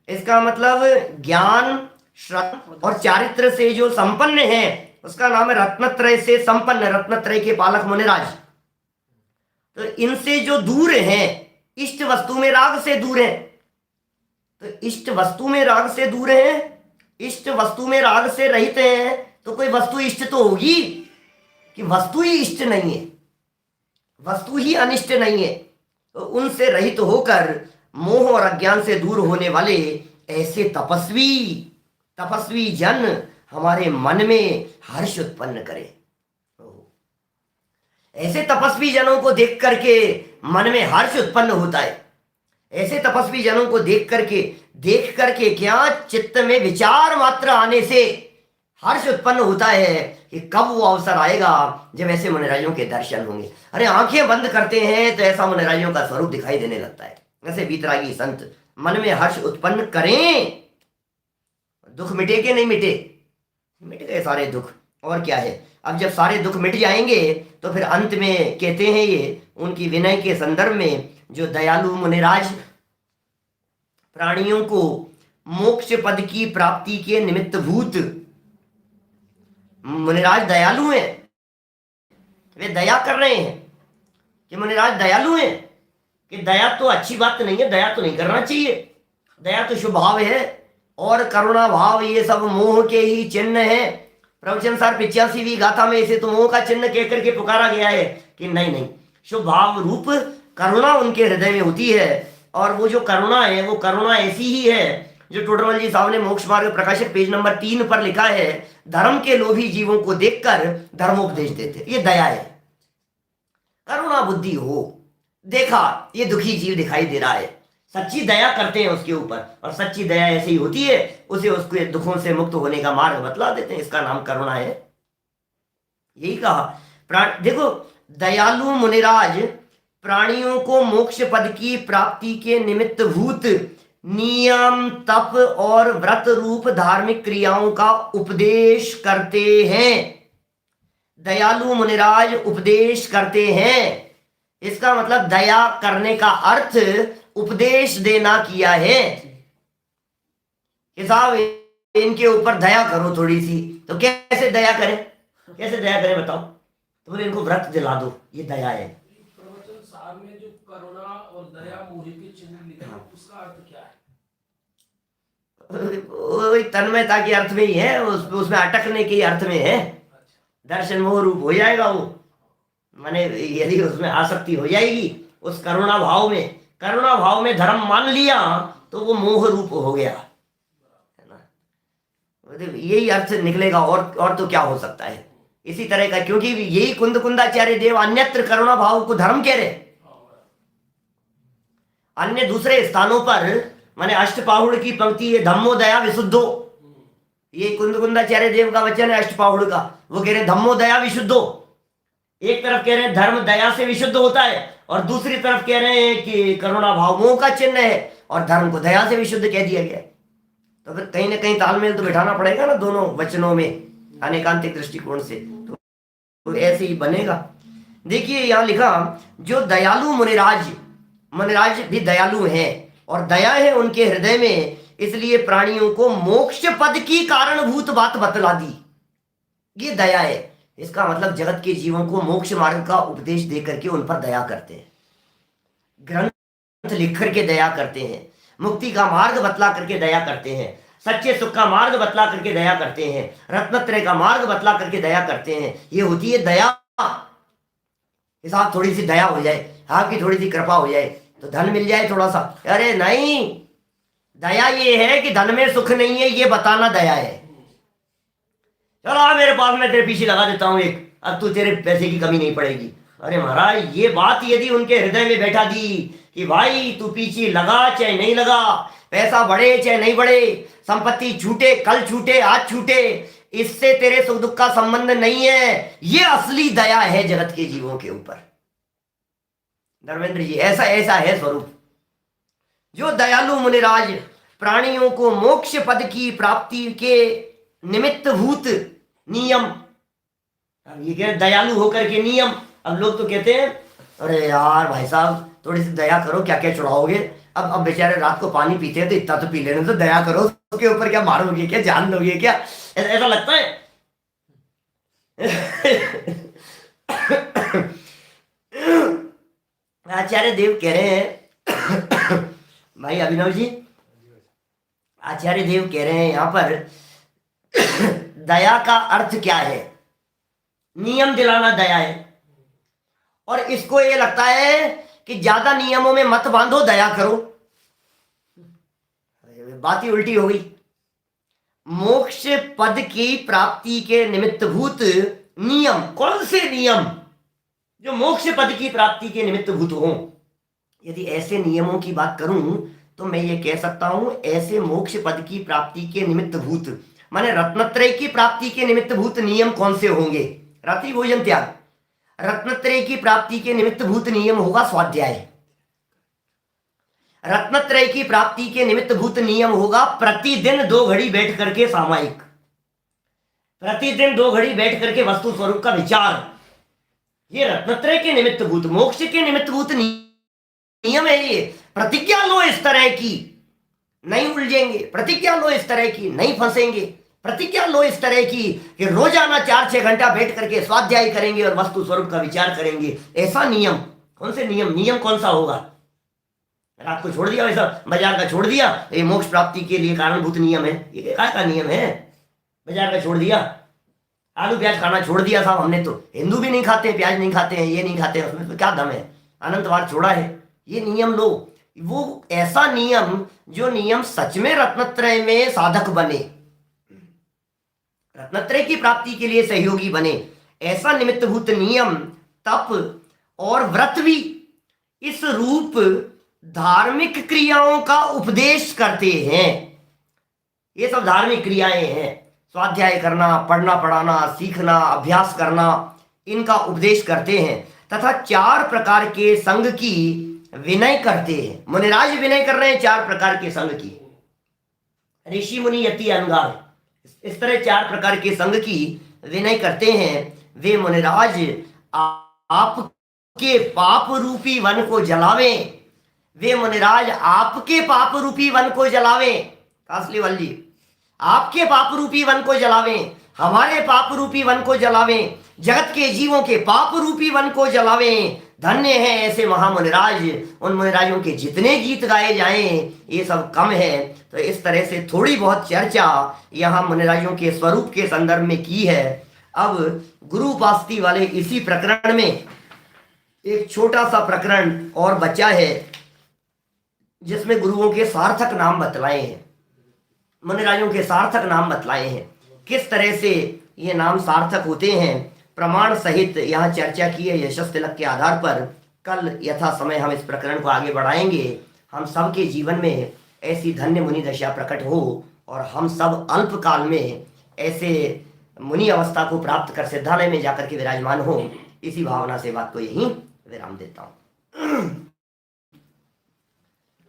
S1: इसका मतलब ज्ञान, श्रद्धा और चारित्र से जो संपन्न है उसका नाम है रत्नत्रय से संपन्न, रत्नत्रय के पालक मुनिराज। तो इनसे जो दूर हैं, इष्ट वस्तु में राग से दूर हैं, तो इष्ट वस्तु में राग से दूर हैं, इष्ट वस्तु में राग से रहित हैं, तो कोई वस्तु इष्ट तो होगी कि वस्तु ही इष्ट नहीं है, वस्तु ही अनिष्ट नहीं है। तो उनसे रहित होकर मोह और अज्ञान से दूर होने वाले ऐसे तपस्वी जन हमारे मन में हर्ष उत्पन्न करे। ऐसे तपस्वी जनों को देख करके मन में हर्ष उत्पन्न होता है। ऐसे तपस्वी जनों को देख करके क्या, चित्त में विचार मात्र आने से हर्ष उत्पन्न होता है कि कब वो अवसर आएगा जब ऐसे मुनिराजों के दर्शन होंगे। अरे आंखें बंद करते हैं तो ऐसा मुनिराजों का स्वरूप दिखाई देने लगता है। ऐसे वीतरागी संत मन में हर्ष उत्पन्न करें, दुख मिटे कि नहीं मिटे, मिट गए सारे दुख, और क्या है। अब जब सारे दुख मिट जाएंगे तो फिर अंत में कहते हैं ये उनकी विनय के संदर्भ में, जो दयालु मुनिराज प्राणियों को मोक्ष पद की प्राप्ति के निमित्त भूत, मुनिराज दयालु हैं, वे दया कर रहे हैं कि मुनिराज दयालु हैं, कि दया तो अच्छी बात नहीं है, दया तो नहीं करना चाहिए, दया तो शुभ भाव है, और करुणा भाव ये सब मोह के ही चिन्ह है। प्रवचन सार 85वीं गाथा में इसे तो मोह का चिन्ह कह करके पुकारा गया है कि नहीं, शुभ भाव रूप करुणा उनके हृदय में होती है। और वो जो करुणा है वो करुणा ऐसी ही है जो टोडरमल जी साहब ने मोक्ष मार्ग प्रकाशक पेज नंबर 3 पर लिखा है, धर्म के लोभी जीवों को देखकर धर्मोपदेश देते। ये दया है, करुणा बुद्धि हो, देखा ये दुखी जीव दिखाई दे रहा है, सच्ची दया करते हैं उसके ऊपर, और सच्ची दया ऐसी ही होती है, उसे उसके दुखों से मुक्त होने का मार्ग बतला देते हैं। इसका नाम करुणा है। यही कहा देखो, दयालु मुनिराज प्राणियों को मोक्ष पद की प्राप्ति के निमित्त भूत नियम, तप और व्रत रूप धार्मिक क्रियाओं का उपदेश करते हैं। दयालु मुनिराज उपदेश करते हैं, इसका मतलब दया करने का अर्थ उपदेश देना किया है कि साहब इनके ऊपर दया करो थोड़ी सी। तो कैसे दया करें, कैसे दया करें बताओ? तो बोले इनको व्रत दिला दो, ये दया है।
S2: प्रवचन सार में जो करुणा और दया मोहि के चिन्ह लिखे हैं, उसका अर्थ क्या है?
S1: वो एक तन्मयता के अर्थ में ही है, उसमें अटकने के अर्थ में है। दर्शन मोह रूप हो जाएगा वो, माने यदि उसमें आसक्ति हो जाएगी उस करुणा भाव में, करुणा भाव में धर्म मान लिया तो वो मोह रूप हो गया, है ना? मतलब यही अर्थ निकलेगा, और तो क्या हो सकता है इसी तरह का। क्योंकि यही कुंदाचार्य देव अन्यत्र करुणा भाव को धर्म कह रहे, अन्य दूसरे स्थानों पर माने अष्टपाहुड़ की पंक्ति है धम्मो दया विशुद्धो, ये कुंदाचार्य देव का वचन है अष्टपाहुड़ का। वो कह रहे धम्मो दया विशुद्धो, एक तरफ कह रहे हैं धर्म दया से विशुद्ध होता है, और दूसरी तरफ कह रहे हैं कि करुणा भाव मोह का चिन्ह है, और धर्म को दया से विशुद्ध कह दिया गया। तो फिर कहीं ना कहीं तालमेल तो बिठाना पड़ेगा ना दोनों वचनों में, अनेकांतिक दृष्टिकोण से, तो ऐसे ही बनेगा। देखिए यहाँ लिखा, जो दयालु मुनिराज भी दयालु हैं और दया है उनके हृदय में, इसलिए प्राणियों को मोक्ष पद की कारणभूत बात बतला दी। ये दया है, इसका मतलब जगत के जीवों को मोक्ष मार्ग का उपदेश दे करके उन पर दया करते हैं, ग्रंथ लिख करके दया करते हैं, मुक्ति का मार्ग बतला करके दया करते हैं, सच्चे सुख का मार्ग बतला करके दया करते हैं, रत्नत्रय का मार्ग बतला करके दया करते हैं। ये होती है दया। हिसाब थोड़ी सी दया हो जाए, आपकी थोड़ी सी कृपा हो जाए तो धन मिल जाए थोड़ा सा, अरे नहीं, दया ये है कि धन में सुख नहीं है, ये बताना दया है। चलो आ मेरे पास, मैं तेरे पीछे लगा देता हूं एक, अब तू तेरे पैसे की कमी नहीं पड़ेगी। अरे महाराज, ये बात यदि उनके हृदय में बैठा दी कि भाई तू पीछे लगा चाहे नहीं लगा, पैसा बढ़े चाहे नहीं बढ़े, संपत्ति छूटे कल छूटे आज छूटे, इससे तेरे सुख दुख का संबंध नहीं है, ये असली दया है जगत के जीवों के ऊपर। धर्मेंद्र जी, ऐसा ऐसा है स्वरूप। जो दयालु मुनिराज प्राणियों को मोक्ष पद की प्राप्ति के निमित्त भूत नियम, अब ये कह दयालु होकर के नियम। अब लोग तो कहते हैं अरे यार भाई साहब थोड़ी सी दया करो, क्या क्या चढ़ाओगे, अब बेचारे रात को पानी पीते हैं तो इतना तो पी लेने, तो दया करो, उसके ऊपर क्या मारोगे, क्या जान लोगे क्या, ऐसा लगता है। आचार्य देव कह रहे हैं भाई अभिनव जी, आचार्य देव कह रहे हैं यहाँ पर दया का अर्थ क्या है, नियम दिलाना दया है। और इसको ये लगता है कि ज्यादा नियमों में मत बांधो, दया करो। बात ही उल्टी हो गई। मोक्ष पद की प्राप्ति के निमित्त भूत नियम, कौन से नियम जो मोक्ष पद की प्राप्ति के निमित्त भूत हो? यदि ऐसे नियमों की बात करूं तो मैं ये कह सकता हूं, ऐसे मोक्ष पद की प्राप्ति के निमित्त भूत माने रत्नत्रय की प्राप्ति के निमित्त भूत नियम कौन से होंगे? रात्रि भोजन त्याग। रत्नत्रय की प्राप्ति के निमित्त भूत नियम होगा स्वाध्याय। रत्नत्रय की प्राप्ति के निमित्त भूत नियम होगा प्रतिदिन 2 घड़ी बैठ करके सामायिक, प्रतिदिन 2 घड़ी बैठ करके वस्तु स्वरूप का विचार। ये रत्नत्रय के निमित्त भूत, मोक्ष के निमित्त भूत नियम है। ये प्रतिज्ञा लो इस तरह की, नहीं उलझेंगे, प्रतिज्ञा लो इस तरह की, नहीं फंसेंगे, प्रतिज्ञा लो इस तरह की कि रोजाना 4-6 घंटा बैठ करके स्वाध्याय करेंगे और वस्तु स्वरूप का विचार करेंगे। ऐसा नियम, कौन से नियम कौन सा होगा? रात को छोड़ दिया, वैसा बाजार का छोड़ दिया, ये मोक्ष प्राप्ति के लिए कारणभूत नियम है। ये क्या का नियम है? बाजार का छोड़ दिया, आलू प्याज खाना छोड़ दिया साहब हमने, तो हिंदू भी नहीं खाते, प्याज नहीं खाते हैं, ये नहीं खाते हैं, उसमें तो क्या दम है, अनंतवाद छोड़ा है। ये नियम लो, वो ऐसा नियम जो नियम सच में रत्नत्रय में साधक बने, रत्नत्रय की प्राप्ति के लिए सहयोगी बने। ऐसा निमित्तभूत नियम, तप और व्रत भी इस रूप धार्मिक क्रियाओं का उपदेश करते हैं। ये सब धार्मिक क्रियाएं हैं, स्वाध्याय करना, पढ़ना पढ़ाना, सीखना, अभ्यास करना, इनका उपदेश करते हैं तथा 4 प्रकार के संग की विनय करते हैं। मुनिराज विनय कर रहे हैं 4 प्रकार के संग की, ऋषि मुनि यति अनगार, इस तरह 4 प्रकार के संग की विनय करते हैं। वे मुनिराज आपके पाप रूपी वन को जलावें, वे मुनिराज आपके पाप रूपी वन को जलावें, कासलीवाल जी, आपके पाप रूपी वन को जलावें, हमारे पाप रूपी वन को जलावें, जगत के जीवों के पाप रूपी वन को जलावें। धन्य है ऐसे महामुनिराज, उन मुनिराजों के जितने गीत गाए जाएं ये सब कम है। तो इस तरह से थोड़ी बहुत चर्चा यहाँ मुनिराजों के स्वरूप के संदर्भ में की है। अब गुरु उपासती वाले इसी प्रकरण में एक छोटा सा प्रकरण और बचा है, जिसमें गुरुओं के सार्थक नाम बतलाए हैं, मुनिराजों के सार्थक नाम बतलाए हैं। किस तरह से ये नाम सार्थक होते हैं प्रमाण सहित यहाँ चर्चा की है यशस तिलक के आधार पर। कल यथा समय हम इस प्रकरण को आगे बढ़ाएंगे। हम सब के जीवन में ऐसी धन्य मुनि दशा प्रकट हो और हम सब अल्प काल में ऐसे मुनि अवस्था को प्राप्त कर सिद्धालय में जाकर के विराजमान हो। इसी भावना से बात को यहीं विराम देता हूँ।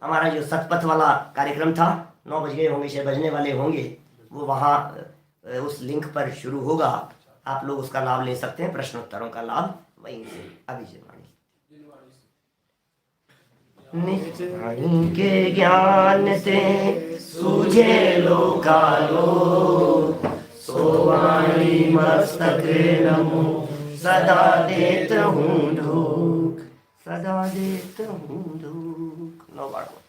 S1: हमारा जो सतपथ वाला कार्यक्रम था 9 बज गए होंगे, शायद बजने वाले होंगे, वो वहाँ उस लिंक पर शुरू होगा। आप लोग उसका लाभ ले सकते हैं, प्रश्नोत्तरों का लाभ वहीं से। अभिजय वाणी के ज्ञान से सूझे लोकालो, सोवाणी मस्तक नमो सदा देत हूँ धूक, सदा देत हूँ धूक। नो बाड़ो।